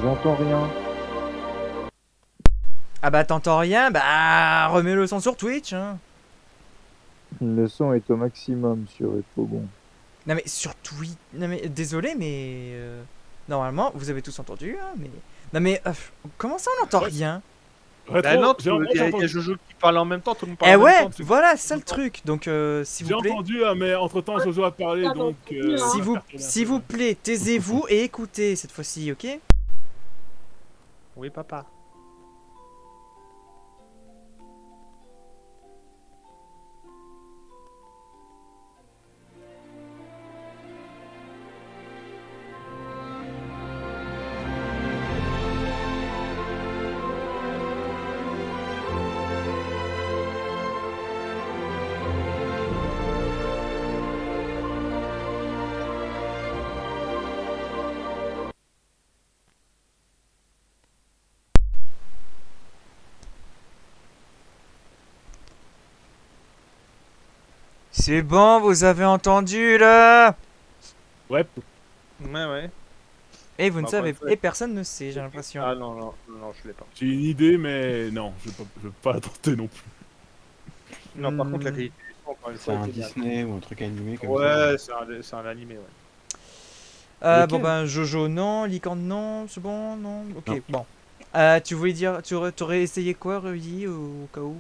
J'entends rien. Ah bah t'entends rien, bah remets le son sur Twitch. Hein. Le son est au maximum sur Rétrogon. Non mais sur Twitch, non mais désolé mais normalement vous avez tous entendu. Hein, mais non mais comment ça on n'entend rien? Rétro, non, j'ai il y a entendu, Jojo qui parle en même temps, tout le monde parle Eh en même ouais, temps. voilà, c'est ça le truc. Donc, s'il j'ai vous plaît, entendu, mais entre-temps, Jojo a parlé, donc... s'il vous, ça va faire tourner un s'il peu. vous plaît, taisez-vous et écoutez cette fois-ci, ok? Oui, papa. C'est bon, vous avez entendu là? Ouais, Ouais. Et vous ne Bah, savez, encore une fois. et personne ne sait, j'ai l'impression. Ah non, je l'ai pas. j'ai une idée, mais non, je vais pas la tenter non plus. Non, par contre, la Hmm. qualité du son, encore une C'est fois, un était bien. Disney ou un truc animé comme ça. Ouais, c'est un animé, ouais. Bon Lequel ben, Jojo non, Licorne non, c'est bon, non? Ok, Non. bon. Tu voulais dire, t'aurais essayé quoi, Rudy, au cas où?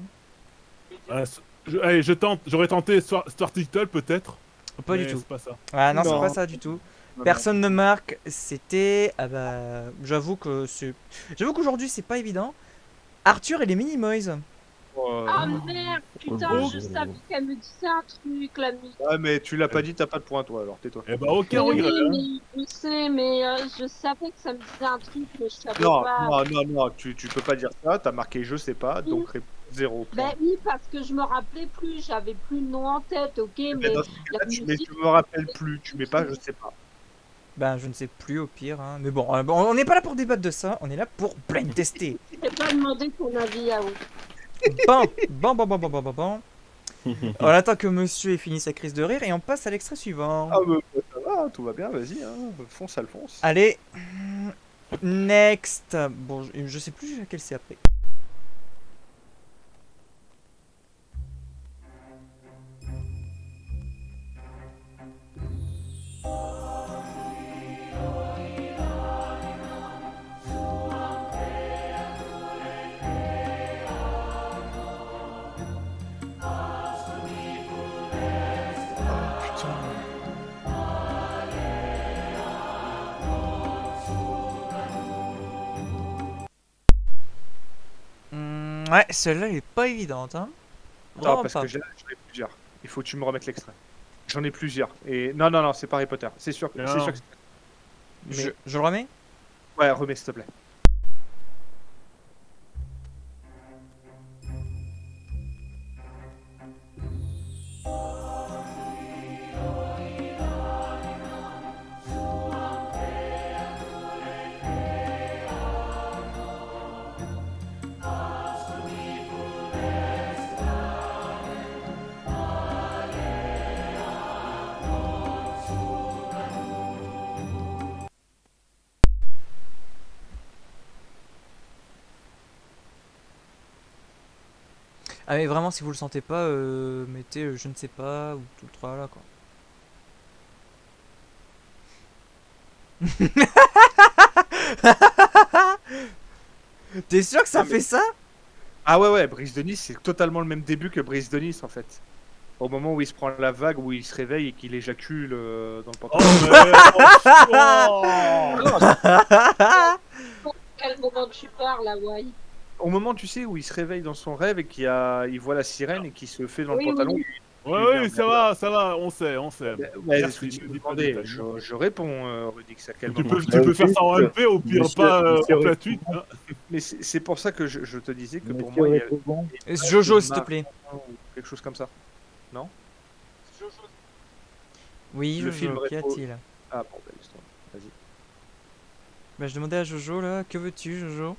Allez, j'aurais tenté Star Title peut-être. Pas du mais tout. c'est pas ça. Ah non, c'est Non. pas ça du tout. Non, Personne ne marque, c'était... Ah bah, j'avoue que c'est... J'avoue qu'aujourd'hui, c'est pas évident. Arthur et les Minimoys. non. Ah merde, putain, Oh, je savais qu'elle me disait un truc, la musique. Ouais, mais tu l'as pas dit, t'as pas de point, toi, alors tais-toi. Eh ben, aucun Oui, regret. hein. mais je sais, mais je savais que ça me disait un truc, mais je savais Non, pas. non, tu peux pas dire ça, t'as marqué je sais pas, donc 0 point. Ben oui, parce que je me rappelais plus, j'avais plus le nom en tête, ok, Mais mais dans ce la cas-là, tu mets musique, je me rappelle plus, tu mets pas je sais pas. Ben, je ne sais plus au pire, hein. Mais bon, on n'est pas là pour débattre de ça, on est là pour blind tester. je t'ai pas demandé ton avis à vous. Bon. On attend que monsieur ait fini sa crise de rire et on passe à l'extrait suivant. Ah, bah, ça va, tout va bien, vas-y, hein, fonce, Alphonse. Allez, next. Bon, je sais plus laquelle c'est après. Ouais, celle-là, elle est pas évidente, hein. Non, Vraiment parce pas. que j'en ai plusieurs. Il faut que tu me remettes l'extrait. J'en ai plusieurs. Et non, c'est pas Harry Potter. C'est sûr que Non. c'est sûr que Je le remets? ouais, remets s'il te plaît. Ah mais vraiment, si vous le sentez pas, mettez je ne sais pas ou tout le tralala quoi. T'es sûr que ça fait ça? Ah ouais, Brise de Nice, c'est totalement le même début que Brise de Nice en fait. Au moment où il se prend la vague, où il se réveille et qu'il éjacule dans le Oh, pantalon. mais... Quel moment tu parles, Hawaii? Au moment, tu sais, où il se réveille dans son rêve et il voit la sirène et qu'il se fait dans Oui, le pantalon. oui. Ouais, ça va, on sait. Ouais, Merci, tu ne me dis pas demandais, de détails. je réponds, Rudix, à quel Tu moment. peux faire ça en MP, au pire, Monsieur- pas en monsieur- plat tweet. hein. Mais c'est pour ça que je te disais que pour Monsieur moi, il y a Rétobon, Jojo, s'il te plaît. ou quelque chose comme ça. Oui, Le Jojo, film qu'y rétro. a-t-il? Ah bon, bah, laisse tomber. Vas-y. Bah, je demandais à Jojo là, que veux-tu, Jojo?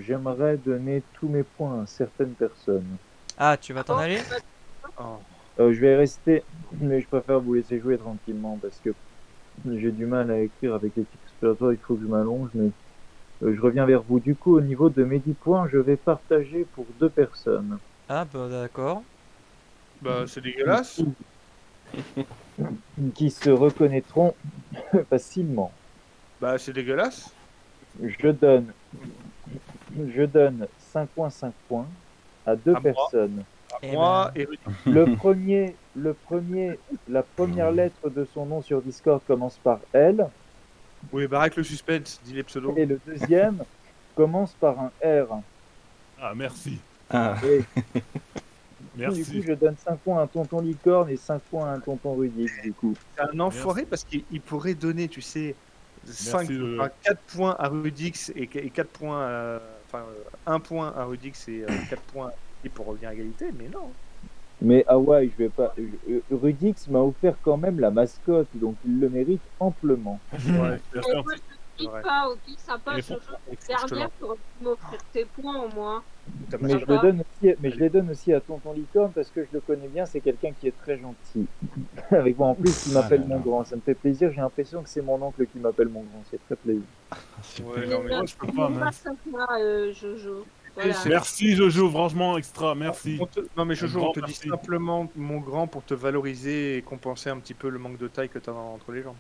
j'aimerais donner tous mes points à certaines personnes. Ah, tu vas t'en aller? Oh. Je vais rester, mais je préfère vous laisser jouer tranquillement parce que j'ai du mal à écrire avec l'équipe exploratoire, il faut que je m'allonge, mais je reviens vers vous. Du coup, au niveau de mes 10 points, je vais partager pour 2 personnes. Ah, bah d'accord. Bah, c'est dégueulasse. Qui se reconnaîtront facilement. Bah, c'est dégueulasse. Je donne je donne 5 points, 5 points à deux À moi. personnes. Eh Moi ben, et Rudy. La première lettre de son nom sur Discord commence par L, Oui, bah avec le suspense, dis les pseudos. et le deuxième commence par un R. Ah, merci. Ah, Et du Merci. coup, je donne 5 points à un tonton Licorne et 5 points à un tonton Rudix, du coup. C'est un enfoiré parce qu'il pourrait donner, tu sais, 4 points à Rudix et 4 points à... Enfin, 1 point à Rudix et 4 points pour revenir à égalité, mais non. Mais Hawaï, je vais pas. Rudix m'a offert quand même la mascotte, donc il le mérite amplement. Ouais, Merci. Et moi, je te dis Ouais. pas, ok, ça Et passe. pour- Dernière, tu aurais pu m'offrir tes points au moins. Mais je le donne aussi, mais je les donne aussi à tonton Licorne parce que je le connais bien, c'est quelqu'un qui est très gentil. Avec moi en plus, il m'appelle Ah là mon là. grand. Ça me fait plaisir, j'ai l'impression que c'est mon oncle qui m'appelle mon grand. C'est très plaisir. super. Ouais, non, mais moi, je peux pas, mince. Jojo. Et Voilà. c'est- Merci Jojo, franchement extra, merci. Non mais Jojo, Un on te grand dit merci. simplement mon grand pour te valoriser et compenser un petit peu le manque de taille que tu as entre les jambes.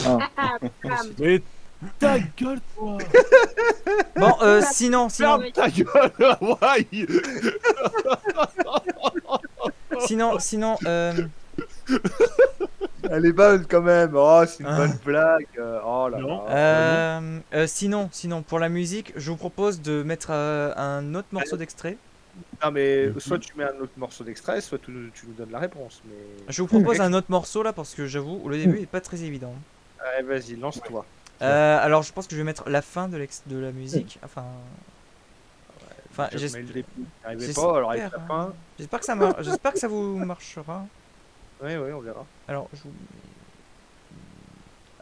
Ah, bam. Mais ta gueule, toi. bon, sinon, Ferme ta gueule, ouais. sinon, Elle est bonne quand même. Oh, c'est une Ah. bonne blague. Oh là Non. là. sinon, pour la musique, je vous propose de mettre un autre morceau d'extrait. Non mais Mhm. soit tu mets un autre morceau d'extrait, soit tu nous donnes la réponse. Mais Je vous propose un autre morceau là parce que j'avoue, le début est pas très évident. allez, vas-y, lance-toi. Alors, je pense que je vais mettre la fin de la musique. Enfin, Mais le début, n'arrivait j'espère, pas, alors avec la fin. j'espère que j'espère que ça vous marchera. Oui, on verra. Alors,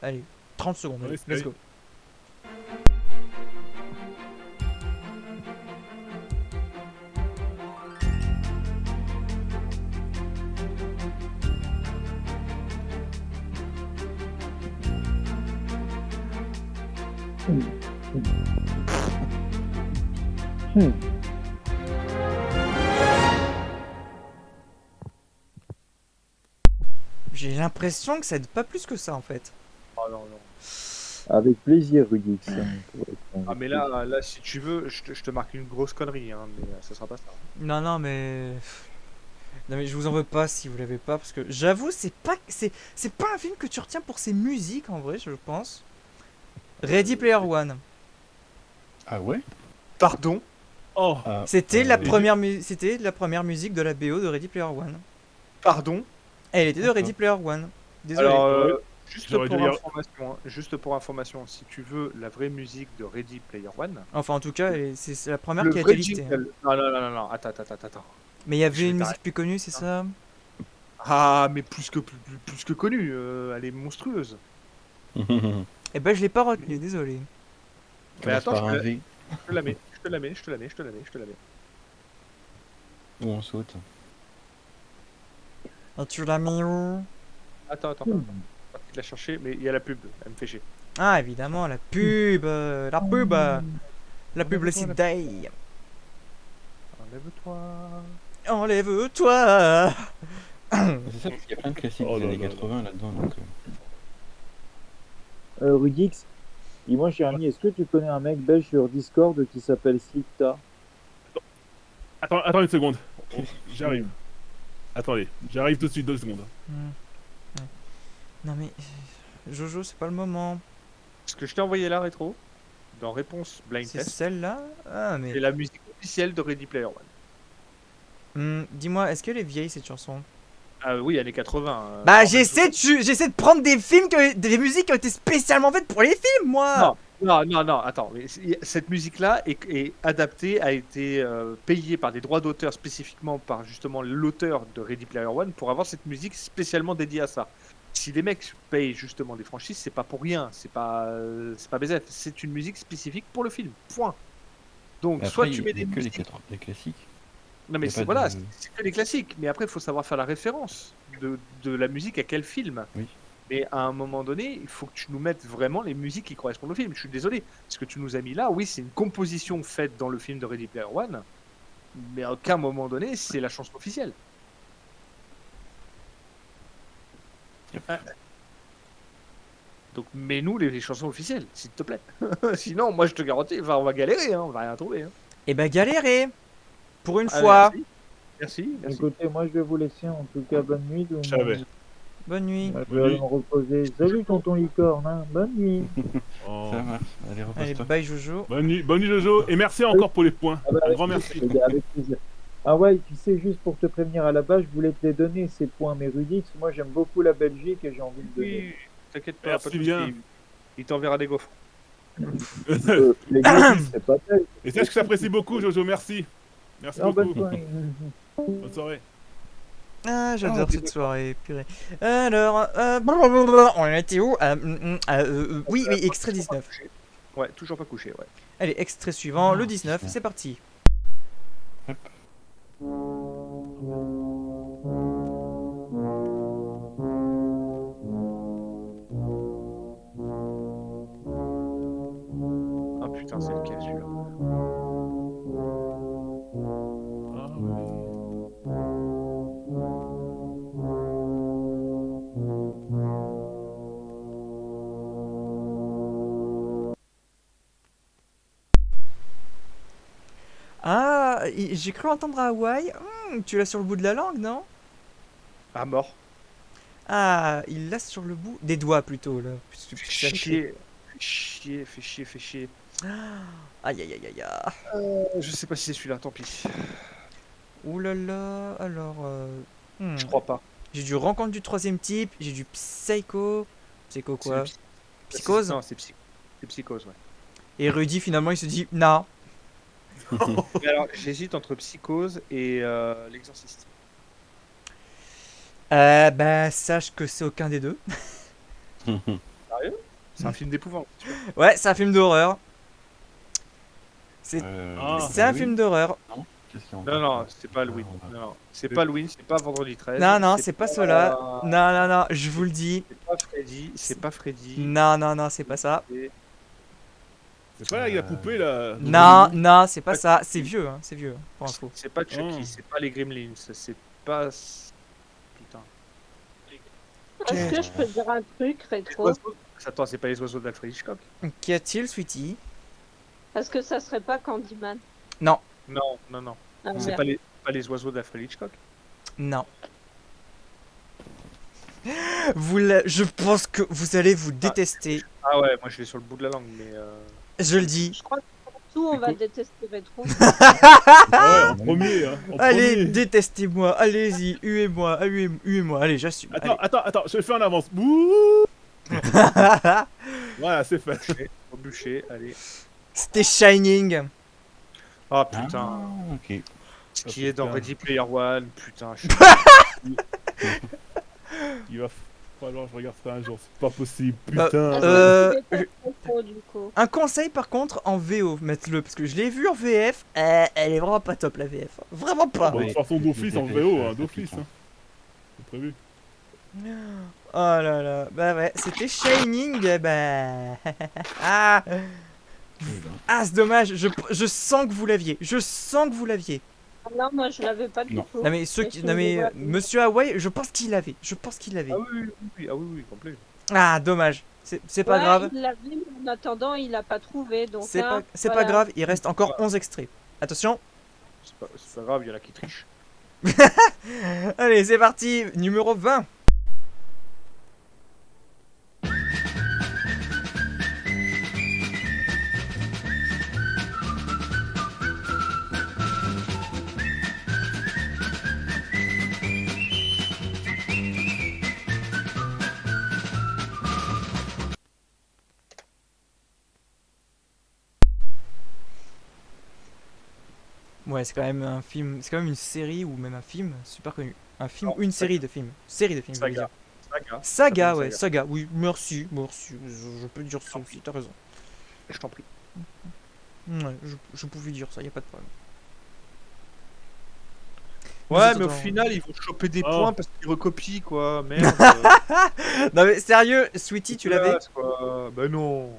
allez, 30 secondes, allez, Ouais, let's go. J'ai l'impression que ça aide pas plus que ça en fait. Oh non, non. Avec plaisir, Rudix. Ah mais là, si tu veux, je te marque une grosse connerie, hein, mais ça sera pas ça. Non, mais je vous en veux pas si vous l'avez pas parce que j'avoue c'est pas un film que tu retiens pour ses musiques en vrai, je pense. Ready Player One. Ah ouais? Pardon? Oh, Ah, C'était la et- première c'était la première musique de la BO de Ready Player One. Pardon? Elle était de D'accord. Ready Player One. Désolé. Alors, Ouais. juste J'aurais pour dû lire- information, juste pour information, si tu veux la vraie musique de Ready Player One, Enfin en tout cas, c'est la première le qui a vrai été listée. jingle. Non, non, attends. Mais il y Je avait vais une musique t'arrêter. plus connue, c'est ça? Ah, mais plus que connue, elle est monstrueuse. Eh ben je l'ai pas retenu, désolé. Mais Commence attends, par un je V te la mets. Je te la mets. où on saute. Et tu l'as mis où? Attends. Je la chercher, mais il y a la pub, elle me fait chier. Ah évidemment, la pub, la publicité. Enlève-toi. Enlève-toi. C'est ça, parce qu'il y a plein de classiques Oh des là années là 80 là-dedans. Donc, Rudix, dis-moi, cher ami, est-ce que tu connais un mec belge sur Discord qui s'appelle Slipta? attends une seconde. J'arrive. Attendez, j'arrive tout de suite, 2 secondes. Non mais Jojo, c'est pas le moment. Ce que je t'ai envoyé là, rétro, dans réponse blind C'est test, celle-là? Ah mais c'est la musique officielle de Ready Player One. dis-moi, est-ce qu'elle est vieille cette chanson? Ah oui, années 80. Bah alors, j'essaie de prendre des films des musiques qui ont été spécialement faites pour les films, moi. Non, attends. Mais cette musique-là est adaptée, a été payée par des droits d'auteur spécifiquement par justement l'auteur de Ready Player One pour avoir cette musique spécialement dédiée à ça. Si les mecs payent justement des franchises, c'est pas pour rien, c'est pas BZF, c'est une musique spécifique pour le film. Point. Donc mais soit après, tu il mets y a des que musiques. les classiques. Non mais y a pas voilà, de- c'est que les classiques. Mais après, il faut savoir faire la référence de la musique à quel film. Oui. Mais à un moment donné, il faut que tu nous mettes vraiment les musiques qui correspondent au film. Je suis désolé. Ce que tu nous as mis là, oui, c'est une composition faite dans le film de Ready Player One. Mais à aucun moment donné, c'est la chanson officielle. Donc mets-nous les chansons officielles, s'il te plaît. Sinon, moi je te garantis, enfin, on va galérer, hein, on va rien trouver. Hein. Eh ben galérez. Pour une Allez, fois. Merci. Écoutez, moi je vais vous laisser en tout cas bonne nuit. Je savais. Bonne nuit. Moi, je vais aller me reposer. Salut tonton Licorne, hein. Bonne nuit. Oh. Ça marche. Allez, Allez, repose-toi. bye Jojo. Bonne nuit Jojo, et merci encore pour les points. Ah bah, Un avec grand plaisir, merci. les gars, avec plaisir. Ah ouais, tu sais, juste pour te prévenir à la base, je voulais te les donner, ces points Mérudix. Moi j'aime beaucoup la Belgique et j'ai envie de donner. Oui, t'inquiète pas, Merci pas de bien. soucis. Il t'enverra des gaufres. Les gars, c'est pas tel. Et sache que j'apprécie beaucoup Jojo, merci. Merci Non, bonne beaucoup. soirée. Bonne soirée. Ah, j'adore cette soirée, purée. Alors, blablabla, on en était où oui, extrait 19. Ouais, toujours pas couché, ouais. Allez, extrait suivant, le 19, c'est parti. Ah putain, c'est lequel celui-là? Ah oui. Ah, j'ai cru entendre Hawaï. Tu l'as sur le bout de la langue, non? Ah, mort. Ah, il l'a sur le bout des doigts plutôt, là. Fais chier. Fais chier. Aïe, aïe, aïe, aïe, aïe. Je sais pas si c'est celui-là, tant pis. Ouh là là, alors... Je crois pas. J'ai du rencontre du troisième type, j'ai du psycho... Psycho quoi? C'est Psychose? Non, c'est psychose, ouais. Et Rudy, finalement, il se dit, non. Mais alors, j'hésite entre psychose et l'exorciste. Bah, sache que c'est aucun des deux. Sérieux? C'est un film d'épouvante. tu vois. Ouais, c'est un film d'horreur. C'est Ah, c'est un film d'horreur. Qu'est-ce qu'il y a Non, encore non, c'est pas Halloween. Ah, Non, non, c'est pas Halloween, c'est pas Vendredi 13. Non, non, c'est pas cela. pas- Non, non, non, je vous le dis. C'est pas Freddy. C'est pas Freddy. Non, non, non, c'est pas ça. C'est pas avec la poupée là. Non, non, c'est pas ça. C'est vieux, hein, c'est vieux, pour info. C'est pas Chucky, Oh. c'est pas les Gremlins, c'est pas. Putain. Est-ce que je peux dire un truc rétro? Attends, c'est pas les oiseaux d'Alfred Hitchcock? Qu'y a-t-il, sweetie? Est-ce que ça serait pas Candyman? Non. Ah, C'est merde. pas les oiseaux d'Alfred Hitchcock? Non. Je pense que vous allez vous détester. Ah ouais, moi je l'ai sur le bout de la langue, mais. Je le dis. Je crois que tout on va détester rétro. Ah ouais, en premier. Hein, en Allez, premier. détestez-moi. Allez-y, huez-moi. Huez-moi. Allez, j'assume. Attends, je le fais en avance. Bouh. Allez. Voilà, c'est fait. Au bûcher, allez. C'était Shining. Ah putain. Ah, ok. Ce qui est dans Ready Player One, putain. Il va falloir que je regarde ça un jour. C'est pas possible. Bah, Putain. Est-ce que tu détestes rétro, du coup? Un conseil par contre en VO, mettez-le parce que je l'ai vu en VF. Elle est vraiment pas top la VF. Vraiment pas. Bon, de toute façon, d'office en VO, hein, d'office. Hein. C'est prévu. Oh là là. Bah ouais, c'était Shining. Bah. Ah. Ah, c'est dommage. Je sens que vous l'aviez. Je sens que vous l'aviez. Ah non, moi je l'avais pas du Non. tout. Non mais ceux Et qui, je non mais le vois. Monsieur Hawaii, je pense qu'il l'avait. Je pense qu'il l'avait. Ah oui, complet. Ah, dommage. C'est pas Ouais, grave. Il l'avait, mais en attendant, il a pas trouvé. Donc C'est là, pas voilà. grave. Il reste encore 11 extraits. Attention. C'est pas grave, il y en a qui trichent. Allez, c'est parti. Numéro 20. Ouais, c'est quand même un film, c'est quand même une série ou même un film super connu. Un film Non, ou une série de films. Série de films, je veux Saga. dire. Saga. Saga, Ça ouais, s'appelle saga, oui, merci. Je peux dire ça aussi, t'as raison. Je t'en prie. Ouais, je pouvais dire ça, y a pas de problème. Ouais, Nous mais au attendons. final, ils vont choper des Oh. points parce qu'ils recopient, quoi. Merde. Non mais sérieux, Sweetie, tu l'avais? Dégueulasse, quoi. Bah non.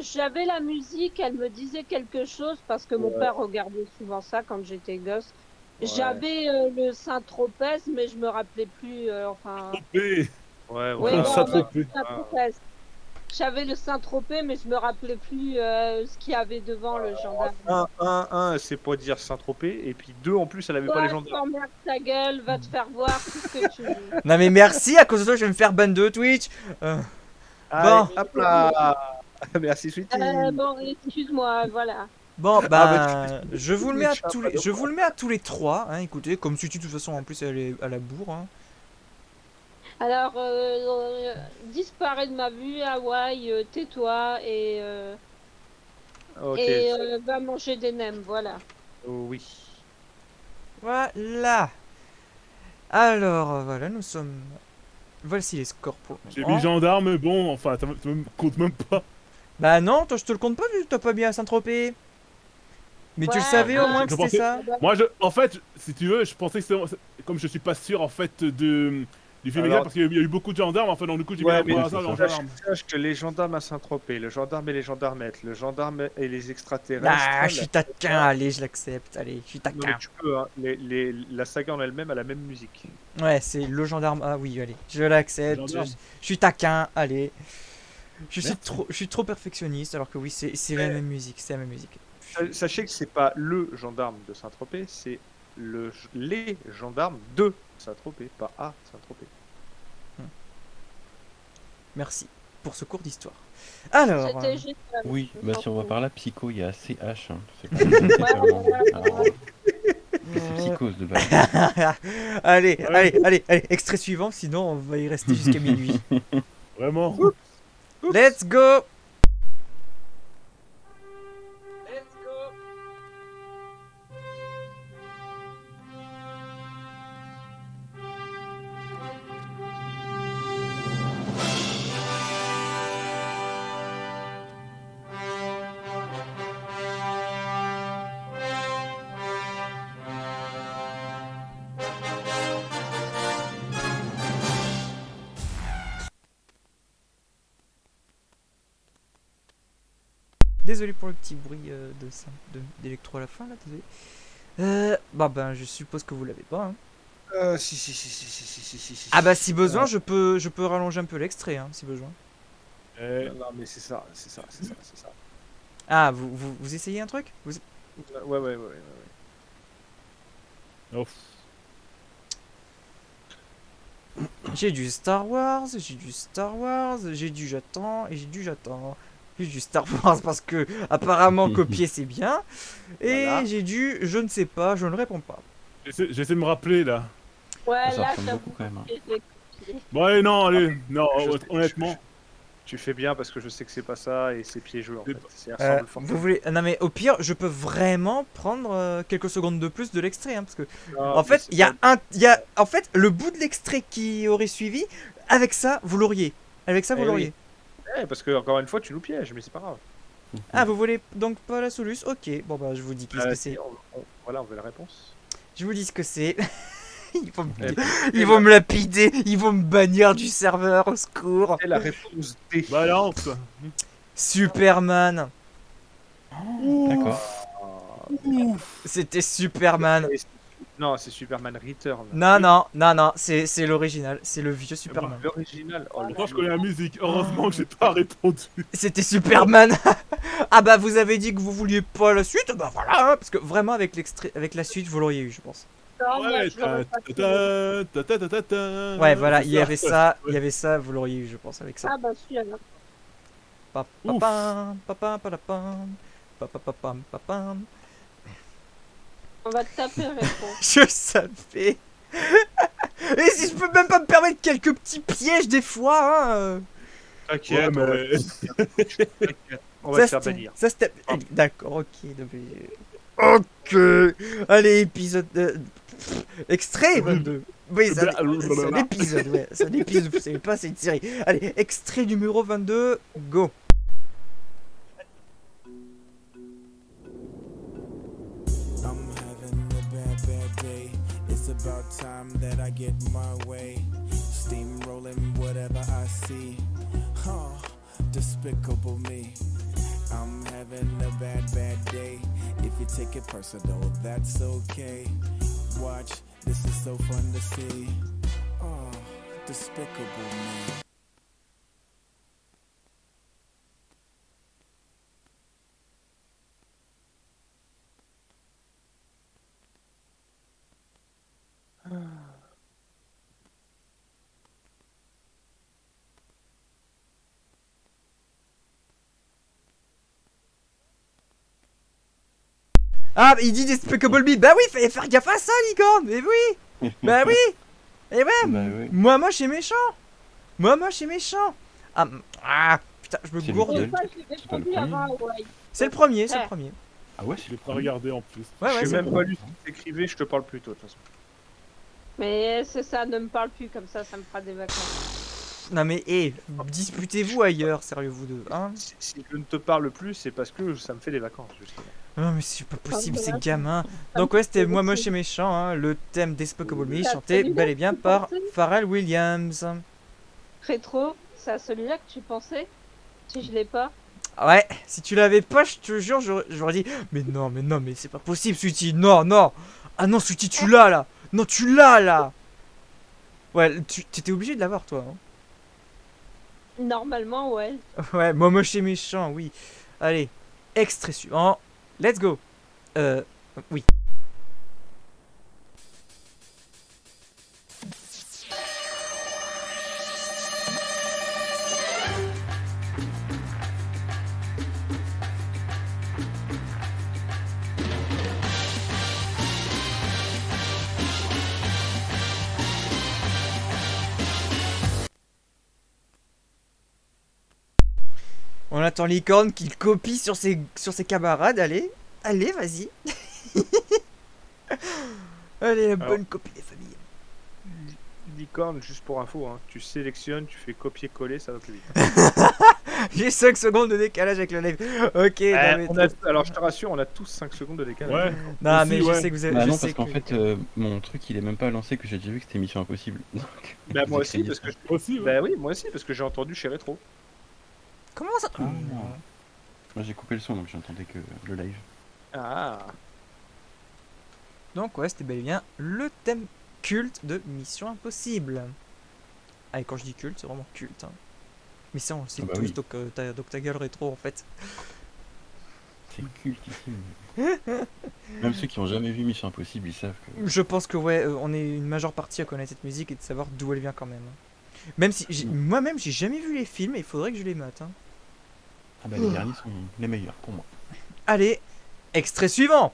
J'avais la musique, elle me disait quelque chose parce que mon père regardait souvent ça quand j'étais gosse. Ouais. J'avais le Saint-Tropez, mais je me rappelais plus. Enfin, Et Ouais, Oui, voilà. bon, Saint-Tropez. Saint-Tropez. J'avais le Saint-Tropez, mais je me rappelais plus ce qu'il y avait devant le gendarme. C'est pour dire Saint-Tropez, et puis 2 en plus, elle avait pas Toi, les je gendarmes. t'emmerde ta gueule, va te faire voir tout ce que tu veux. Non mais merci, à cause de toi je vais me faire ban de Twitch. Allez, hop là. Merci, Sweetie. Bon, excuse-moi, voilà. Bon, bah, je vous le mets à Twitch, tous hein, les, je vous le mets à tous les 3, hein, écoutez, comme Suti de toute façon en plus elle est à la bourre, hein. Alors, disparais de ma vue, Hawaï, tais-toi et Ok. va manger des nems, voilà. Oh, oui. Voilà. Alors, voilà, nous sommes... Voici les scores pour le J'ai moment. mis gendarme, bon, enfin, ça me compte même pas. Bah non, toi je te le compte pas vu que t'as pas mis à Saint-Tropez. Mais tu le Ouais, savais au ouais. moins que Je c'était pensais- ça. Moi, en fait, si tu veux, je pensais que c'était... Comme je suis pas sûr, en fait, du film Alors- exact, parce qu'il y a eu beaucoup de gendarmes, enfin, donc du coup, j'ai mis Ouais, un mais par hasard c'est en ça. gendarme. Sache que les gendarmes à Saint-Tropez, le gendarme et les gendarmettes, le gendarme et les extraterrestres. Ah, je la- suis taquin, allez, je l'accepte, allez, je suis Non, mais taquin. tu peux, hein. La saga en elle-même a la même musique. Ouais, c'est le gendarme, ah oui, allez, je l'accepte, Le je gendarme. suis taquin, allez. Je suis Merci. trop perfectionniste, alors que oui, c'est la même musique, c'est la même musique. Sachez que c'est pas le gendarme de Saint-Tropez, c'est les gendarmes de Saint-Tropez, pas à Saint-Tropez. Merci pour ce cours d'histoire. Alors, C'était génial. Oui, bah si on va par là, Psycho, il y a CH. Hein. C'est pas c'est psychose de base. allez, Ouais. allez, extrait suivant, sinon on va y rester jusqu'à minuit. Vraiment. Let's go. Désolé pour le petit bruit d'électro à la fin là, désolé. Ben je suppose que vous l'avez pas. Hein. Si. Ah bah si besoin, je peux rallonger un peu l'extrait, hein, si besoin. Non, mais c'est ça. Ah, vous essayez un truc Ouais. Oh. J'ai du Star Wars, j'ai du j'attends, et j'ai du j'attends. J'ai du Star Wars parce que apparemment copier c'est bien. Et Voilà. j'ai du je ne sais pas, je ne réponds pas. J'essaie de me rappeler, là. Ouais, Ça là, ressemble j'avoue beaucoup quand même. Hein. que je l'ai copié. Bon, allez, non, allez. Non, Je- honnêtement. Tu fais bien parce que je sais que c'est pas ça et c'est piégeux en C'est fait. Ça ressemble fortement. Vous voulez non mais au pire, je peux vraiment prendre quelques secondes de plus de l'extrait hein, parce que Non, en mais fait, c'est il y a pas- en fait le bout de l'extrait qui aurait suivi avec ça, vous l'auriez. Avec ça vous Eh l'auriez. Ouais, parce que encore une fois tu nous pièges, mais c'est pas grave. Ah, vous voulez donc pas la soluce? OK. Bon bah je vous dis qu'est-ce que c'est. Voilà, on veut la réponse. Je vous dis ce que c'est. Ils vont, Eh, ils vont me lapider, ils vont me bannir du serveur, au secours. C'est la réponse D. Balance. Superman. D'accord. C'était Superman. Non, c'est Superman Return. Non, c'est l'original, c'est le vieux Superman. L'original. Oh, Pourtant, je connais la musique. Heureusement que j'ai pas répondu. C'était Superman. Ah bah vous avez dit que vous vouliez pas la suite, bah voilà, hein, parce que vraiment avec l'extrait, avec la suite vous l'auriez eu, je pense. Non, moi, Ouais, je l'aurais pas fait. Ouais, voilà, il y avait ça, vous l'auriez eu, je pense, avec ça. Ah, bah, si, alors. Papapam, papapam, papapam, papam. On va te taper réponse. Je savais. Et si je peux même pas me permettre quelques petits pièges des fois, hein. T'inquiète, Ouais, on va te faire bannir. Ça c'était. D'accord, ok. non, mais- Ok. Allez, épisode. Extrait 22. Oui, c'est un épisode, ouais. C'est un épisode, vous savez pas, c'est une série. Allez, extrait numéro 22, go. I'm having a bad day. It's about time that I get my way. Steamrolling whatever I see. Huh, despicable me. I'm having a bad day. If you take it personal, that's okay. Watch, this is so fun to see. Oh, despicable me. Ah, il dit Despicable Me. Bah oui, fallait faire gaffe à ça, licorne. Mais oui. Bah oui. Et ouais. Bah oui. Moi moche et méchant. Moi moche et méchant. Putain, je me C'est gourde. lequel? Des fois, je l'ai C'est pas le répondu premier. avant, ouais. C'est le premier, c'est Ouais. le premier. Ah ouais, Je c'est l'ai le pas premier. regardé en plus. Ouais, ouais, J'ai c'est même le pas lu ce que t'écrivais, je te parle plus tôt de toute façon. Mais c'est ça, ne me parle plus comme ça me fera des vacances. Non mais, disputez-vous ailleurs, sérieux vous deux, hein. Si je ne te parle plus, c'est parce que ça me fait des vacances, justement. Non mais c'est pas possible, Ah, c'est voilà. gamin. Ça Donc me ouais, c'était fait Moi aussi. moche et méchant, hein, le thème Despicable Me, T'as chanté celui-là bel et que bien tu par pensais Pharrell Williams. Rétro, c'est à celui-là que tu pensais? Si je l'ai pas. Ouais, si tu l'avais pas, je te jure, j'aurais dit mais non, mais c'est pas possible, Sweetie, non, non. Ah non, Sweetie, tu l'as là. Non, tu l'as là. Ouais, t'étais obligé de l'avoir toi. Hein. Normalement, ouais. Ouais, Moi moche et méchant, oui. Allez, extrait suivant. Let's go. Oui. On attend Licorne qu'il copie sur ses camarades. Allez, allez, vas-y. Allez, la bonne copie des familles. Licorne, juste pour info, hein, tu sélectionnes, tu fais copier-coller, ça va plus vite. J'ai 5 secondes de décalage avec le live. Ok, non, mais Alors je te rassure, on a tous 5 secondes de décalage. Ouais. non, Aussi, mais je ouais. sais que vous avez. Bah je non, sais parce qu'en que- fait, mon truc il est même pas lancé, que j'ai déjà vu que c'était Mission Impossible. Donc, Bah moi j'ai aussi, créé parce que ça. Aussi, ouais. bah oui, moi aussi, parce que j'ai entendu chez Retro. Comment ça Ah. Moi j'ai coupé le son donc j'entendais que le live. Ah. Donc ouais, c'était bel et bien le thème culte de Mission Impossible. Ah, et quand je dis culte, c'est vraiment culte. Hein. Mais ça, on le sait Ah bah tous, oui. donc ta gueule rétro en fait. C'est cultissime. Même ceux qui ont jamais vu Mission Impossible, ils savent que. Je pense que ouais, on est une majeure partie à connaître cette musique et de savoir d'où elle vient quand même. Même si moi-même j'ai jamais vu les films, et il faudrait que je les mate. Hein. Ah bah les derniers sont les meilleurs pour moi. Allez, extrait suivant.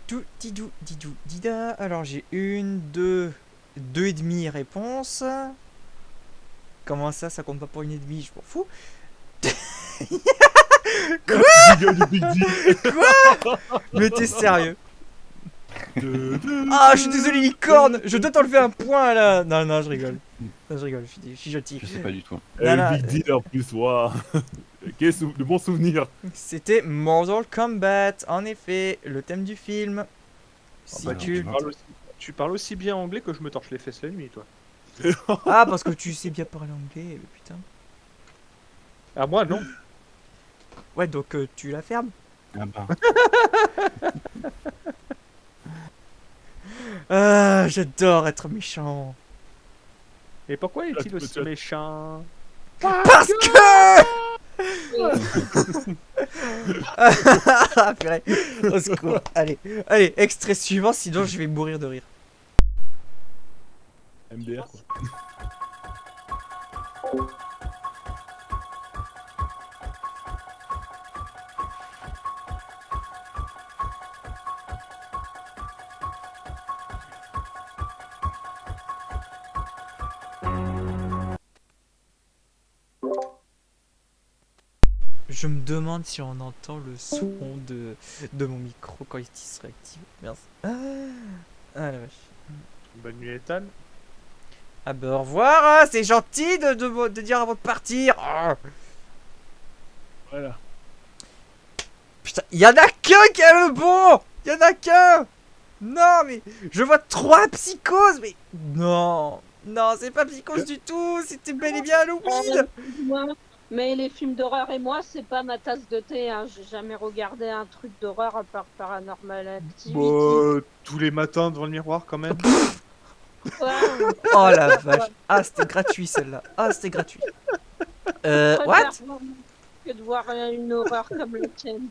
Tout didou didou dida. Alors j'ai une, deux et demi réponses. Comment ça compte pas pour une et demie? Je m'en fous. Big du Big D. Mais t'es sérieux? Ah, je suis désolé, Licorne. Je dois t'enlever un point là. Non, non, je rigole. Non, je rigole, je suis gentil. Je sais pas du tout. Non, non, Le Big D en plus, waouh. De bons souvenirs. C'était Mortal Kombat, en effet, le thème du film. Si bah, tu... Tu parles aussi bien anglais que je me torche les fesses la nuit, toi. Ah, parce que tu sais bien parler anglais, putain. Ah moi non. Ouais, donc tu la fermes. Ah bah. Ah, j'adore être méchant. Et pourquoi est-il Ah, aussi tu- méchant? Parce que... Ah, purée. Au secours. Allez, allez, extrait suivant, sinon je vais mourir de rire. MDR quoi. Je me demande si on entend le son de mon micro quand il se réactive. Merci. Ah la vache. Bonne nuit Ethan. Ah bah au revoir, hein, c'est gentil de dire avant de partir. Ah. Voilà. Putain, il y en a qu'un qui a le bon. Il y en a qu'un. Non, mais je vois 3 psychoses, mais non. Non, c'est pas psychose du tout. C'était bel et bien Halloween. Moi, mais les films d'horreur et moi, c'est pas ma tasse de thé. Hein. J'ai jamais regardé un truc d'horreur à part Paranormal Activity. Bon, tous les matins devant le miroir quand même. Ouais, Oh la vache. Ah, c'était gratuit celle-là. Ah, c'était gratuit. je préfère What? voir que de voir une horreur comme la tienne.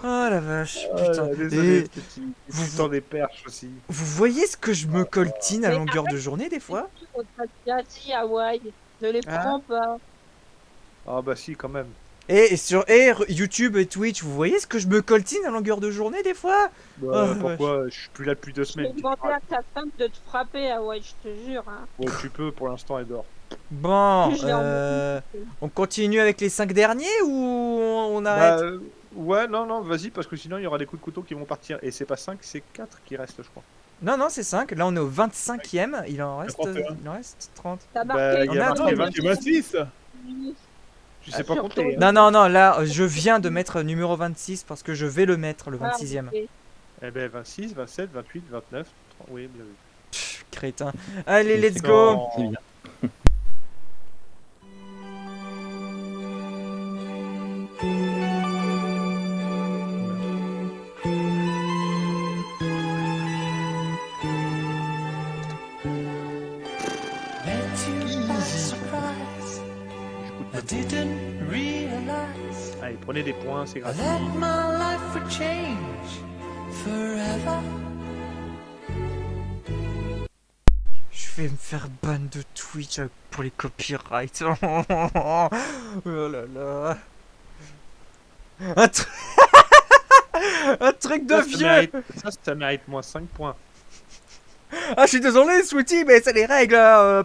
Oh la vache. Putain. Désolé, Et petit. vous- Vous des perches aussi. vous voyez ce que je me coltine à Mais longueur de journée des fois? On t'a déjà dit Hawaï. Ne les Hein prends pas. Ah bah si, quand même. Et sur YouTube et Twitch, vous voyez ce que je me coltine à longueur de journée des fois? Bah, Oh, pourquoi? Je suis plus là depuis 2 Je vais semaines. demander à ta femme de te frapper, Hawaï, je te jure. Hein. Bon, tu peux, pour l'instant, elle dort. Bon, Je l'ai on continue avec les 5 derniers ou on Bah, arrête? ouais, non, vas-y, parce que sinon, il y aura des coups de couteau qui vont partir. Et c'est pas 5, c'est 4 qui restent, je crois. Non, non, c'est 5. Là, on est au 25e. Il en reste 30. T'as Bah, marqué. il y a Attends, marqué mais 26. 26. Je sais pas compter. hein. Non, non, non, là, je viens de mettre numéro 26 parce que je vais le mettre, le 26e. Eh ben, 26, 27, 28, 29, 30. Oui, bien vu. Pff, crétin. Allez, let's C'est go. Non. C'est bien. Allez, prenez des points, c'est gratuit. Je vais me faire ban de Twitch pour les copyrights. Oh là là. Un, tru- Un truc de vieux. Ça mérite moins 5 points. Ah, je suis désolé, Sweetie, mais c'est les règles.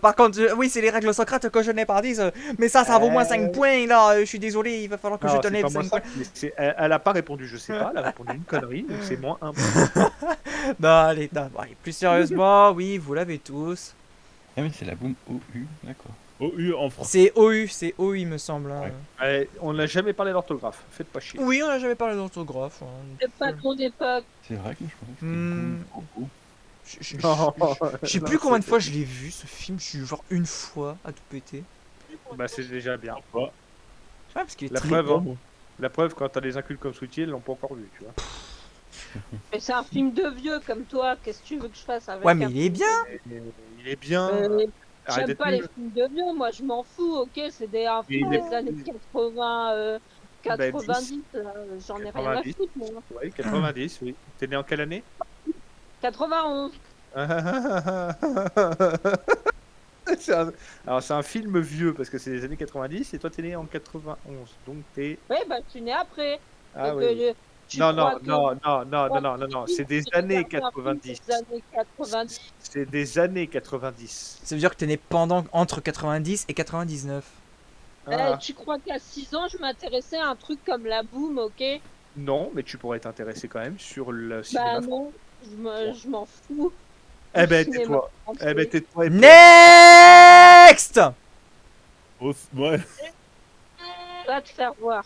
Par contre, oui, c'est les règles Socrate que je n'ai pas dites. Mais ça vaut moins 5 points, là. Je suis désolé, il va falloir que Non, je te c'est lève pas moins 5 points. 5, mais elle a pas répondu, je sais pas, elle a répondu une connerie, donc c'est moins 1 point. Non, allez, non, allez, plus sérieusement, oui, vous l'avez tous. Ah oui, c'est la boum OU, d'accord. OU en France. C'est OU, il me semble. Hein. Ouais. Allez, on n'a jamais parlé d'orthographe, faites pas chier. Oui, on n'a jamais parlé d'orthographe. Hein. C'est pas trop d'époque. C'est vrai que je pensais que c'était Hmm. boum OU. Je sais plus combien de fois je l'ai vu ce film, je suis genre une fois à tout péter. Bah, c'est déjà bien. Pas. Ouais, parce qu'il est La très preuve, bon. hein. La preuve, quand t'as des incultes comme Sweetie, ils l'ont pas encore vu, tu vois. Mais c'est un film de vieux comme toi, qu'est-ce que tu veux que je fasse avec Ouais, mais un il est film bien. Et il est bien. de- Arrête J'aime d'être pas les nul. films de vieux, moi je m'en fous, ok, c'est un film Il est- des années 80, 90, j'en ai rien à 90. foutre moi. Oui, 90, oui. T'es né en quelle année 91, Alors, c'est un film vieux parce que c'est les années 90 et toi t'es né en 91. Donc t'es. ouais, bah tu nais après. Ah Donc, oui. tu Non, crois non, que- non, c'est des années 90. Des années 90. C'est des années 90. Ça veut dire que t'es né entre 90 et 99. Ah. Tu crois qu'à 6 ans je m'intéressais à un truc comme la boom, ok? Non, mais tu pourrais t'intéresser quand même sur le cinéma. Bah non, je m'en fous. Eh ben, Le cinéma tais-toi. français. Eh ben, tais-toi. et Next. Ouais. Va te faire voir.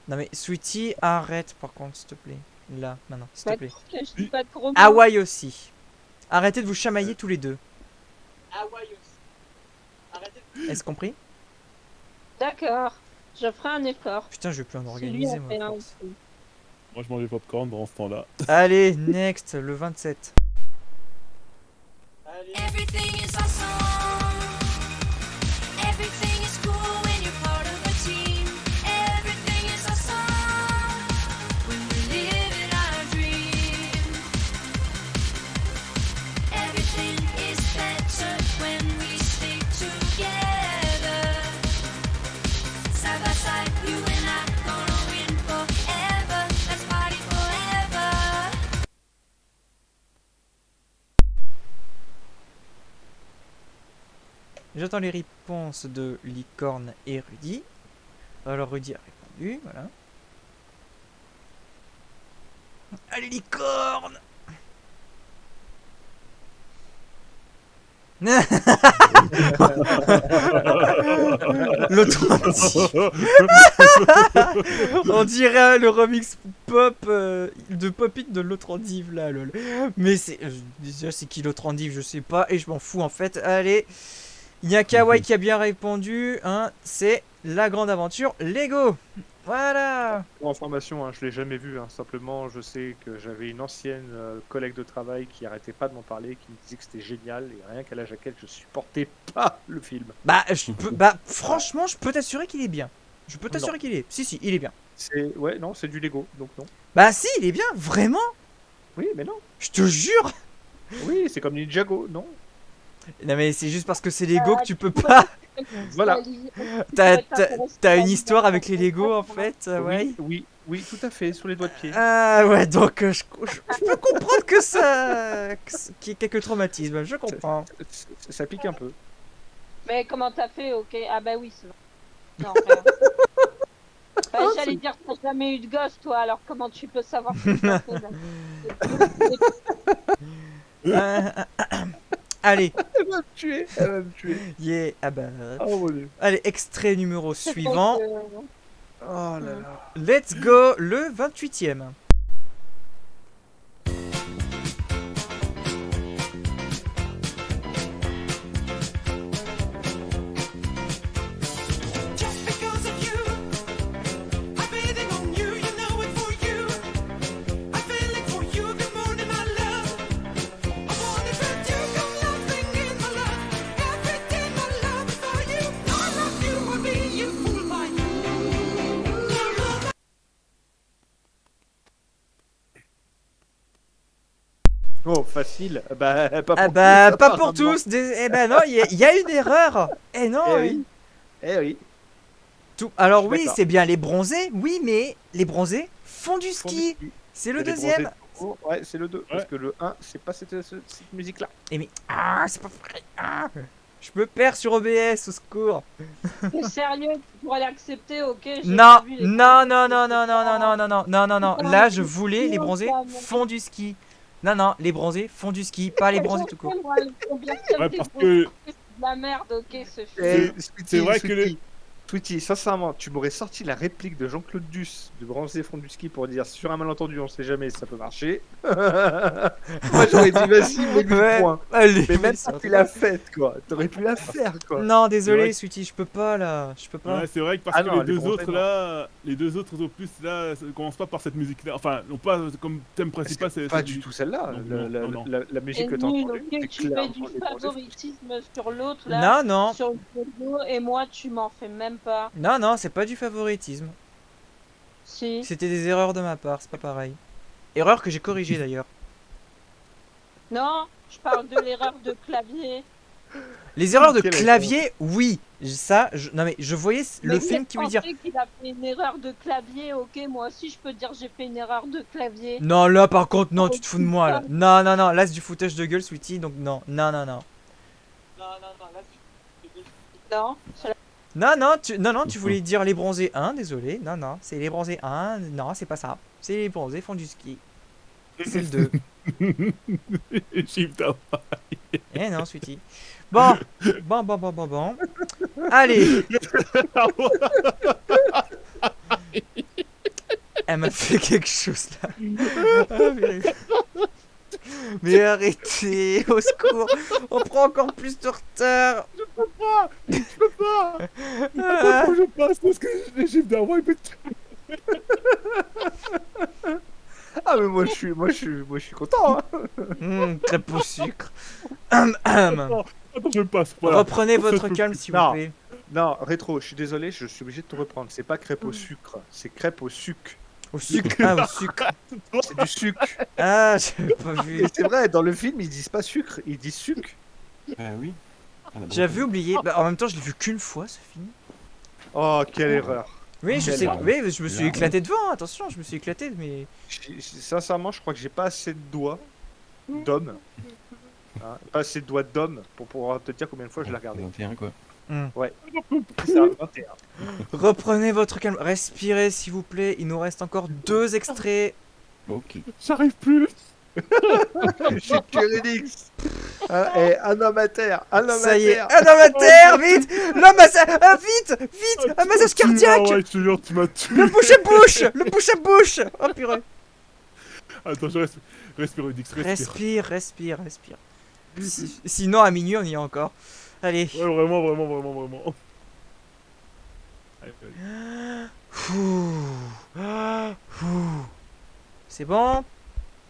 Non mais Sweetie, arrête par contre, s'il te plaît. Là, maintenant, s'il te Bah, plaît. que je dis pas de gros mots. Hawaï aussi. Arrêtez de vous chamailler tous les deux. Est-ce compris? D'accord, je ferai un effort. Putain, je vais plus en Si lui organiser a moi. fait à un force. aussi. Moi je mangeais popcorn dans ce temps-là. Allez, next, le 27. Everything is awesome. Everything is cool when you're part of a team. Everything is awesome when we live in our dream. Everything is better when we stick together. Side by side, you and I gonna win forever. Let's party forever. J'attends les réponses de Licorne et Rudy. Alors Rudy a répondu, voilà. Allez Licorne. L'authentique. On dirait le remix pop de Pop-It de l'Authentive là, lol. Mais c'est. Déjà, c'est qui l'Authentive, je sais pas, et je m'en fous en fait. Allez. Il y a Kawaii qui a bien répondu, hein, c'est La Grande Aventure Lego. Voilà. Pour information, hein, je l'ai jamais vu. Simplement, je sais que j'avais une ancienne collègue de travail qui arrêtait pas de m'en parler, qui me disait que c'était génial, et rien qu'à la jaquette, je supportais pas le film. Bah, franchement, je peux t'assurer qu'il est bien. Je peux t'assurer qu'il est. Si, il est bien. Ouais, non, c'est du Lego, donc non. Bah si, il est bien, vraiment. Oui, mais non. Je te jure. Oui, c'est comme Ninjago, non. Non mais c'est juste parce que c'est Lego que tu peux pas. Voilà. T'as une histoire avec les Lego en fait, ouais. Oui, tout à fait, sur les doigts de pied. Ah ouais, donc je peux comprendre que qu'il y ait quelques traumatismes, je comprends. Ça pique un peu. Mais comment t'as fait, ok? Ah bah oui, c'est vrai. Non, rien. Bah, j'allais dire que t'as jamais eu de gosse, toi, alors comment tu peux savoir ce que t'as fait? Allez. Elle va me tuer. Yeah, ah bah. Oh mon Dieu. Allez, extrait numéro suivant. Oh là là. Let's go, le 28e. Oh, facile. Bah, pas pour Ah bah, tous, pas pour apparemment. tous. Eh ben non, il y a une erreur. Eh non. Eh oui. Eh oui. Tout. Alors Je suis oui, d'accord. c'est bien les bronzés. Oui, mais les bronzés font du ski. C'est le Et les deuxième. bronzés tout court, ouais, c'est le 2. Parce que le 1, c'est pas cette musique-là. Et mais c'est pas vrai. Je me perds sur OBS, au secours. T'es sérieux? Tu pourrais l'accepter, ok? j'ai Non, pas vu les non, trucs. non, non, non, non, non, non, non, non, non, non. Là, je voulais les bronzés font du ski. Non, non, les bronzés font du ski, pas les bronzés tout court. Moi, combien Ouais, de parce temps que c'est de la merde, ok, ce film. c'est vrai que les- Tweety, sincèrement, tu m'aurais sorti la réplique de Jean-Claude Duss de Bronzé Fonduski pour dire sur un malentendu, on sait jamais si ça peut marcher. Moi j'aurais dit vas-y, mets du Ouais, point. allez, Mais même ça pas tu l'as faite quoi. T'aurais pu la faire quoi. Non, désolé, vrai. Sweetie, je peux pas là. Je peux pas. Ouais, c'est vrai que parce Ah que non, les les deux bronzés, autres non. là, les deux autres opus là, ça commence pas par cette musique là. Enfin, non pas comme thème principal, c'est Pas cette du musique. tout celle-là. Non, non, non. La musique que C'est t'as nul, entendue, ok, c'est tu fais clairement du les Bronzés. favoritisme sur l'autre là, Non, non, sur le photo, et moi tu m'en fais même pas. non, non, c'est pas du favoritisme. Si. C'était des erreurs de ma part, c'est pas pareil. Erreur que j'ai corrigée d'ailleurs. Non, je parle de l'erreur de clavier. Les erreurs de Quelle clavier, oui. Ça, non mais je voyais le Mais film qui voulait dire. pensez qu'il a fait une erreur de clavier, ok, moi aussi je peux dire j'ai fait une erreur de clavier. Non, là par contre, non, tu te fous de moi là. Non, non, non, là c'est du foutage de gueule, Sweetie, donc non, non, non, non. Non, c'est la- Non, non, tu voulais dire les bronzés 1, désolé. Non, non, c'est les bronzés 1. Non, c'est pas ça. C'est les bronzés font du ski. C'est le 2. Shift up. Eh non, Sweetie. Bon. Allez. Elle m'a fait quelque chose là. Ah, mais arrêtez, au secours. On prend encore plus de retard. Je peux pas. Attends, faut que je passe parce que les chiffres d'avant ils pètent. Ah mais moi je suis content. Hein. Crêpe au sucre. Attends, je passe. Voilà. Reprenez Ça, votre je peux calme plus. s'il vous Non. plaît. Non, Rétro, je suis désolé, je suis obligé de te reprendre. C'est pas crêpe au sucre, c'est crêpe au sucre. Au sucre. Ah, au sucre. C'est du sucre. Ah, j'avais pas vu. Et c'est vrai, dans le film, ils disent pas sucre, ils disent sucre. Oui. Ah, la J'avais oublié. Bah, en même temps, je l'ai vu qu'une fois ce film. Oh, quelle erreur. Oui, je Quelle sais. erreur. Oui, je me suis Là. éclaté devant. Attention, je me suis éclaté, mais. Sincèrement, je crois que j'ai pas assez de doigts d'homme. Hein, pas assez de doigts d'homme pour pouvoir te dire combien de fois je l'ai regardé. 21 quoi. C'est ça, 21. Reprenez votre calme. Respirez, s'il vous plaît. Il nous reste encore 2 extraits. Ok. J'arrive plus. J'ai tué Redix. Un homme à terre. Un homme Ça à y est, terre. un homme à terre, vite. L'homme à vite, un massage cardiaque. Ah ouais, je te jure, tu m'as tué. Le bouche à bouche, le bouche à bouche. Oh purée. Attends, je respire, Udix, respire. Respire. Sinon à minuit on y est encore. Allez. Ouais, vraiment. Allez. C'est bon,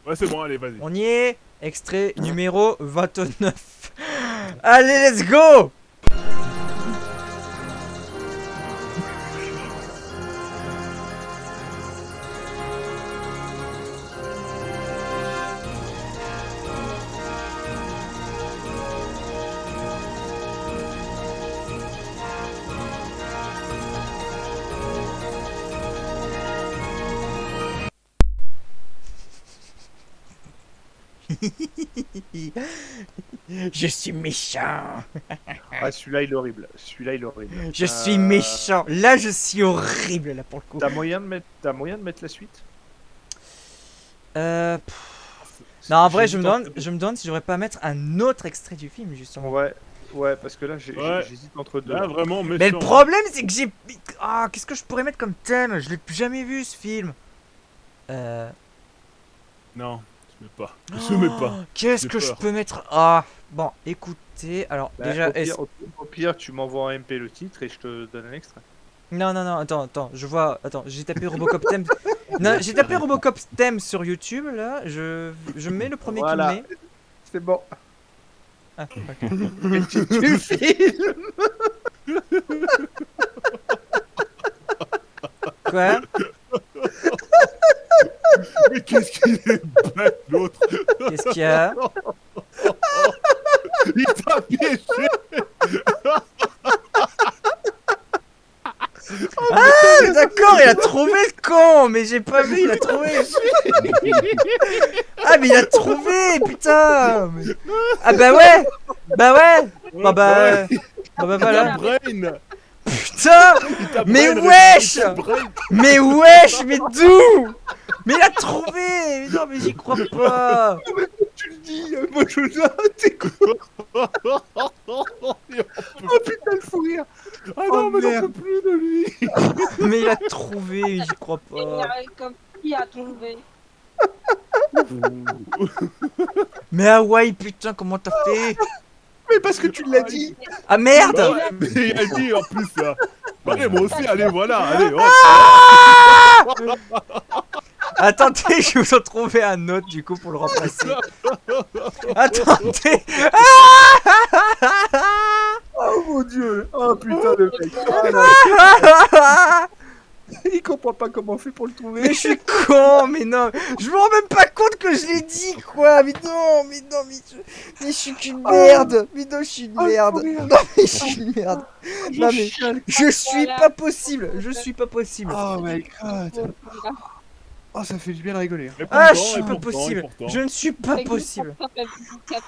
Ouais, c'est bon, allez, vas-y. on y est. Extrait numéro 29. Allez, let's go. Je suis méchant. Ah, celui-là, il est horrible. Je suis méchant. Là, je suis horrible, là, pour le coup. T'as moyen de mettre la suite? Non, en vrai, je J'hésite me demande si j'aurais pas mettre un autre extrait du film, justement. Ouais, parce que là, Ouais. j'hésite entre deux. Là, vraiment, méchant. Mais le problème, c'est que j'ai... Ah, qu'est-ce que je pourrais mettre comme thème? Je l'ai jamais vu, ce film. Non, je mets pas. Qu'est-ce J'ai que je peur. peux mettre? Ah, bon, écoutez, alors, Bah, déjà... au pire, tu m'envoies en MP le titre et je te donne un extrait. Non, attends, je vois... Attends, j'ai tapé Robocop thème... Non, j'ai tapé Robocop thème sur YouTube, là, je mets le premier Voilà. qui me met. C'est bon. Ah, ok. Et tu filmes. Quoi? Mais qu'est-ce qu'il est bête, l'autre. Qu'est-ce qu'il y a? Il t'a piégé. Ah, d'accord, il a trouvé le con, mais j'ai pas vu, il a trouvé. Ah, mais il a trouvé, putain. Ah bah ouais. Bah voilà. Brain. Putain. Mais wesh. Mais wesh, mais d'où? Mais il a trouvé. Mais non, mais j'y crois pas. Tu le dis, moi je t'es quoi? Oh putain, le fou rire. Ah non, mais j'en merde. peux plus de lui. Mais il a trouvé, j'y crois Et pas. comme qui a trouvé. Mais Hawaii, putain, comment t'as fait? Mais parce que tu l'as dit. Ah merde. Ouais, mais il a dit en plus là. Allez, moi aussi, allez, voilà, allez. Attendez, je vous en trouver un autre du coup pour le remplacer. Attendez. Oh mon dieu. Oh putain, le mec. Ah, non. Il comprend pas comment on fait pour le trouver. Mais je suis con, mais non, je me rends même pas compte que je l'ai dit quoi, mais je suis qu'une merde, mais non, je suis une merde, non mais je suis une merde, non mais je suis pas possible, Oh my god. Oh, ça fait du bien de rigoler. Ah, je suis pas possible, je ne suis pas possible,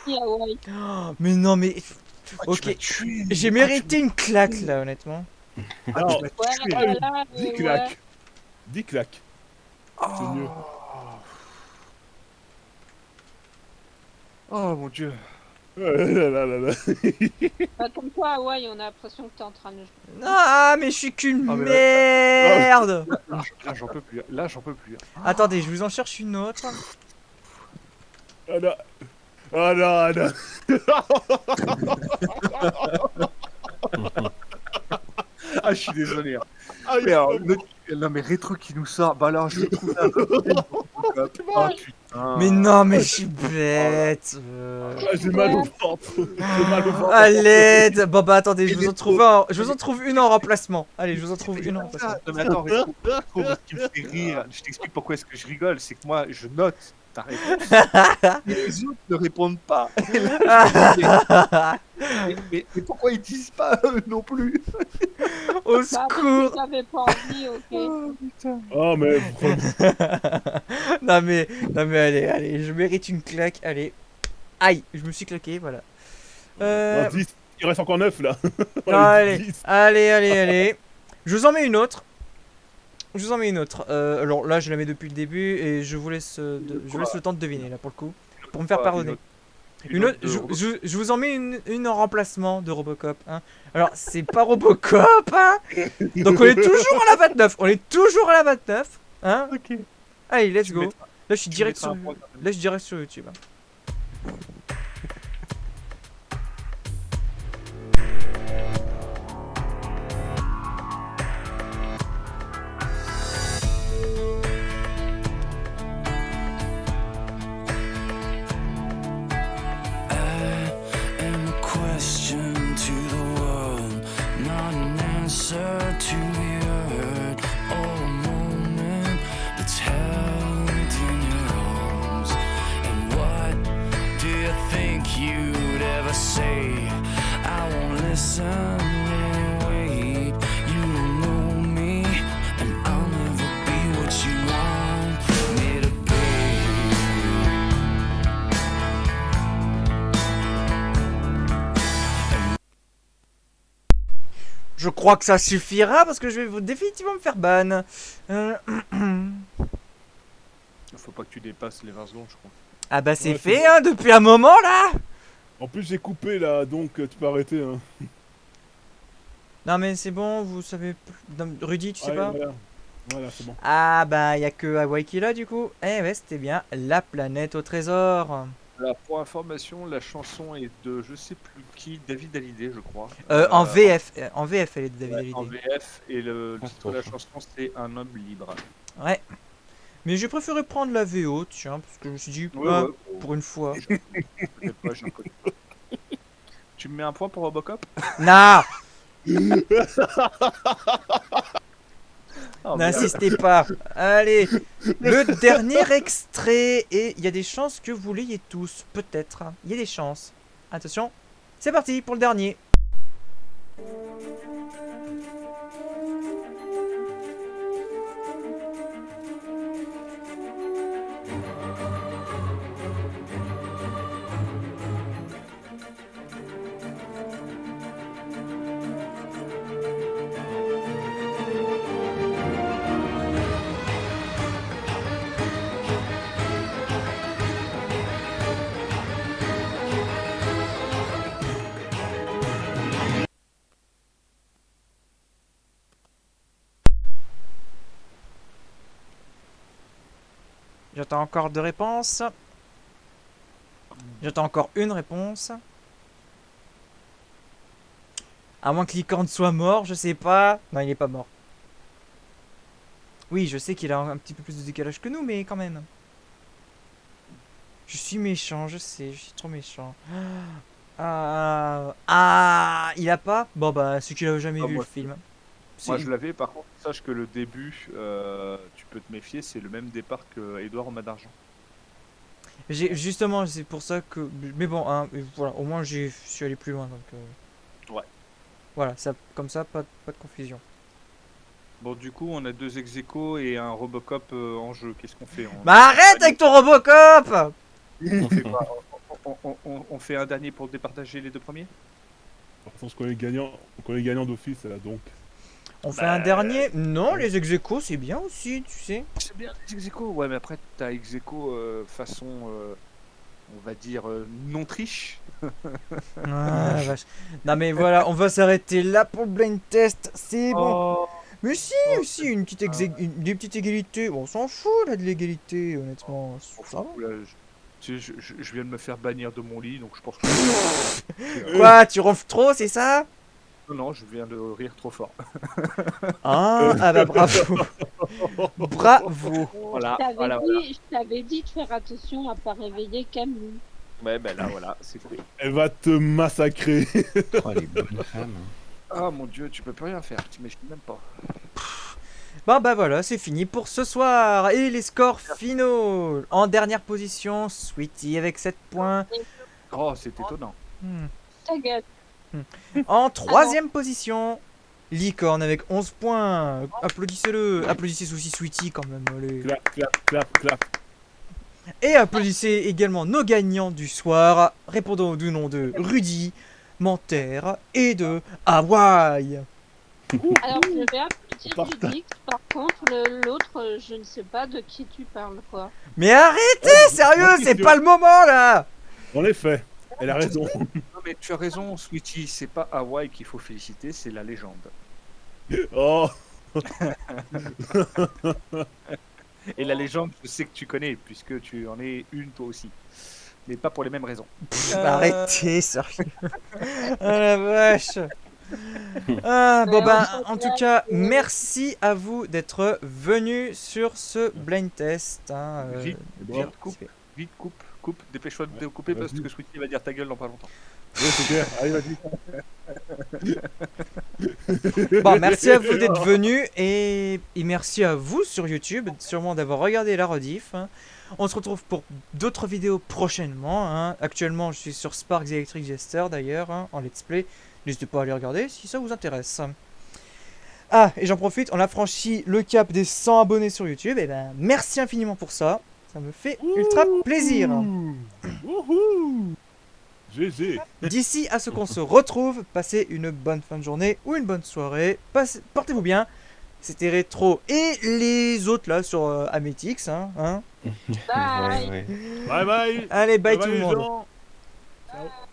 Oh, mais non mais, ok, j'ai mérité une claque là honnêtement. Alors, Ouais, tué. voilà, 10 claques. 10 claques. C'est mieux. Oh mon dieu. Là. Bah, comme toi, Hawaii, on a l'impression que t'es en train de jouer. Ah, mais je suis qu'une Ah, mais merde. Là, j'en peux plus. Là, j'en peux plus. Attendez, je vous en cherche une autre. Ah non. Ah non. Ah, je suis désolé. hein. Ah, Mais alors, non, mais Rétro qui nous sort. Bah alors, je l'ai trouvé. Oh putain. Mais non, mais je suis bête. j'ai mal au ventre. J'ai mal au ventre. À l'aide. Bon bah attendez, je vous en trouve une en remplacement. Allez, je vous en trouve une en remplacement. Non, mais attends, Rétro, ce qui me fait rire, je t'explique pourquoi est-ce que je rigole, c'est que moi, je note ta réponse, et les autres ne répondent pas. Et là, mais pourquoi ils disent pas eux non plus? Au Bah, secours. t'avais pas envie, ok. Oh putain. Oh, mais. Non mais allez, je mérite une claque. Allez. Aïe, je me suis claqué, voilà. Non, 10. Il reste encore 9 là. Allez, 10. allez. Je vous en mets une autre. je vous en mets une autre. Alors là, je la mets depuis le début et je vous laisse, je vous laisse le temps de deviner là pour le coup, pour me faire pardonner. Une autre, je vous en mets une en remplacement de Robocop. Hein. Alors, c'est pas Robocop, hein. Donc on est toujours à la 29. On est toujours à la 29. Hein. Ok. Allez, let's Tu go. mettras- Là, je suis tu direct mettras sur, un point quand même. là, je suis direct sur YouTube. Hein. am a question to the world, not an answer to be heard, or a moment that's held in your arms. And what do you think you'd ever say? I won't listen anyway. You don't know me, and I'll never be what you want me to be. Je crois que ça suffira parce que je vais définitivement me faire ban. Faut pas que tu dépasses les 20 secondes, je crois. Ah bah c'est Ouais, fait hein, depuis un moment là. En plus, j'ai coupé là, donc tu peux arrêter. Hein. Non mais c'est bon, vous savez. Non, Rudy, tu sais Ouais, pas. Voilà, c'est bon. Ah bah y a que Hawaii qui l'a du coup. Eh ouais, c'était bien la planète au trésor. Alors, pour information, la chanson est de je sais plus qui, David Hallyday, je crois. En VF, elle est de David En Hallyday. VF, et le titre de la chanson c'est Un homme libre. Ouais. Mais j'ai préféré prendre la VO, tiens, parce que je me suis dit, Ouais, ah, ouais. pour une fois. Peut-être pas, j'en connais pas. Tu me mets un point pour Robocop? Non, Oh, merde. n'insistez pas. Allez, le dernier extrait, et il y a des chances que vous l'ayez tous, peut-être. Il y a des chances. Attention, c'est parti pour le dernier. J'attends encore deux réponses. J'attends encore une réponse. À moins que Licorne soit mort, je sais pas. Non, il est pas mort. Oui, je sais qu'il a un petit peu plus de décalage que nous, mais quand même. Je suis méchant, je sais, je suis trop méchant. Il a pas? Bon bah, c'est qu'il a jamais Ah, vu moi, le film. Moi C'est- je l'avais, par contre, sache que le début, tu peux te méfier, c'est le même départ que Edouard au Mat d'Argent. Justement, c'est pour ça que. Mais bon, hein, voilà, au moins je suis allé plus loin. Donc, Ouais. Voilà, ça, comme ça, pas de confusion. Bon, du coup, on a deux ex-aequo et un Robocop en jeu. Qu'est-ce qu'on fait? Bah arrête avec ton Robocop! On fait quoi? On fait un dernier pour départager les deux premiers? Par contre, on connaît gagnant d'office là, donc. On fait Bah, un dernier? Non, les ex-aequo, c'est bien aussi, tu sais. C'est bien les ex-aequo, ouais, mais après, t'as ex-aequo façon, on va dire, non triche. Ah, la vache. Non mais voilà, on va s'arrêter là pour le blind test, c'est bon. Oh, Mais si, si, une petite des petites égalités. Bon, on s'en fout là de l'égalité, honnêtement. Ça va. là, je viens de me faire bannir de mon lit, donc je pense que... Quoi, tu ronfles trop, c'est ça? Non, non, je viens de rire trop fort. Ah bah bravo. Bravo. Voilà, Je t'avais voilà, dit, je t'avais dit de faire attention à pas réveiller Camille. Ouais, ben là, voilà, c'est fait. Elle va te massacrer. Oh, les bonnes femmes. Ah mon dieu, tu peux plus rien faire, t'imagines même pas. Bon bah voilà, c'est fini pour ce soir. Et les scores finaux. En dernière position, Sweetie avec 7 points. Oh, c'est étonnant. Ta gueule. En troisième position, Licorne avec 11 points. Applaudissez-le. Applaudissez aussi Sweetie quand même. Allez. Clap, clap, clap, clap. Et applaudissez également nos gagnants du soir, répondant du nom de Rudy, Manter et de Hawaii. Alors, je vais applaudir Partage. Dudix. Par contre, l'autre, je ne sais pas de qui tu parles, quoi. Mais arrêtez, sérieux, bonne c'est question. pas le moment là. En effet, elle a raison. Non, mais tu as raison, Sweetie, c'est pas Hawaï qu'il faut féliciter, c'est la légende. Oh, Et la légende, je sais que tu connais, puisque tu en es une toi aussi. Mais pas pour les mêmes raisons. Arrêtez, sérieux. Ah la vache. Ah, bon ben, en tout cas, merci à vous d'être venus sur ce blind test. Hein, Vite, bon. vite, coupe, dépêche-toi de couper parce vas-y. que Sweetie va dire ta gueule dans pas longtemps. ouais, c'est clair. Allez, vas-y. Bon, merci à vous d'être venus et merci à vous sur YouTube, sûrement d'avoir regardé la rediff. Hein. On se retrouve pour d'autres vidéos prochainement. Hein. Actuellement, je suis sur Sparks Electric Jester d'ailleurs, hein, en let's play. N'hésitez pas à aller regarder si ça vous intéresse. Ah, et j'en profite, on a franchi le cap des 100 abonnés sur YouTube. Et ben, merci infiniment pour ça. Ça me fait ultra plaisir. Wouhou. GG. D'ici à ce qu'on se retrouve, passez une bonne fin de journée ou une bonne soirée. Portez-vous bien. C'était Rétro et les autres là sur Ametix. Hein. Bye. Ouais. Bye bye. Allez, bye Bye tout bye, le les monde. gens. Ciao.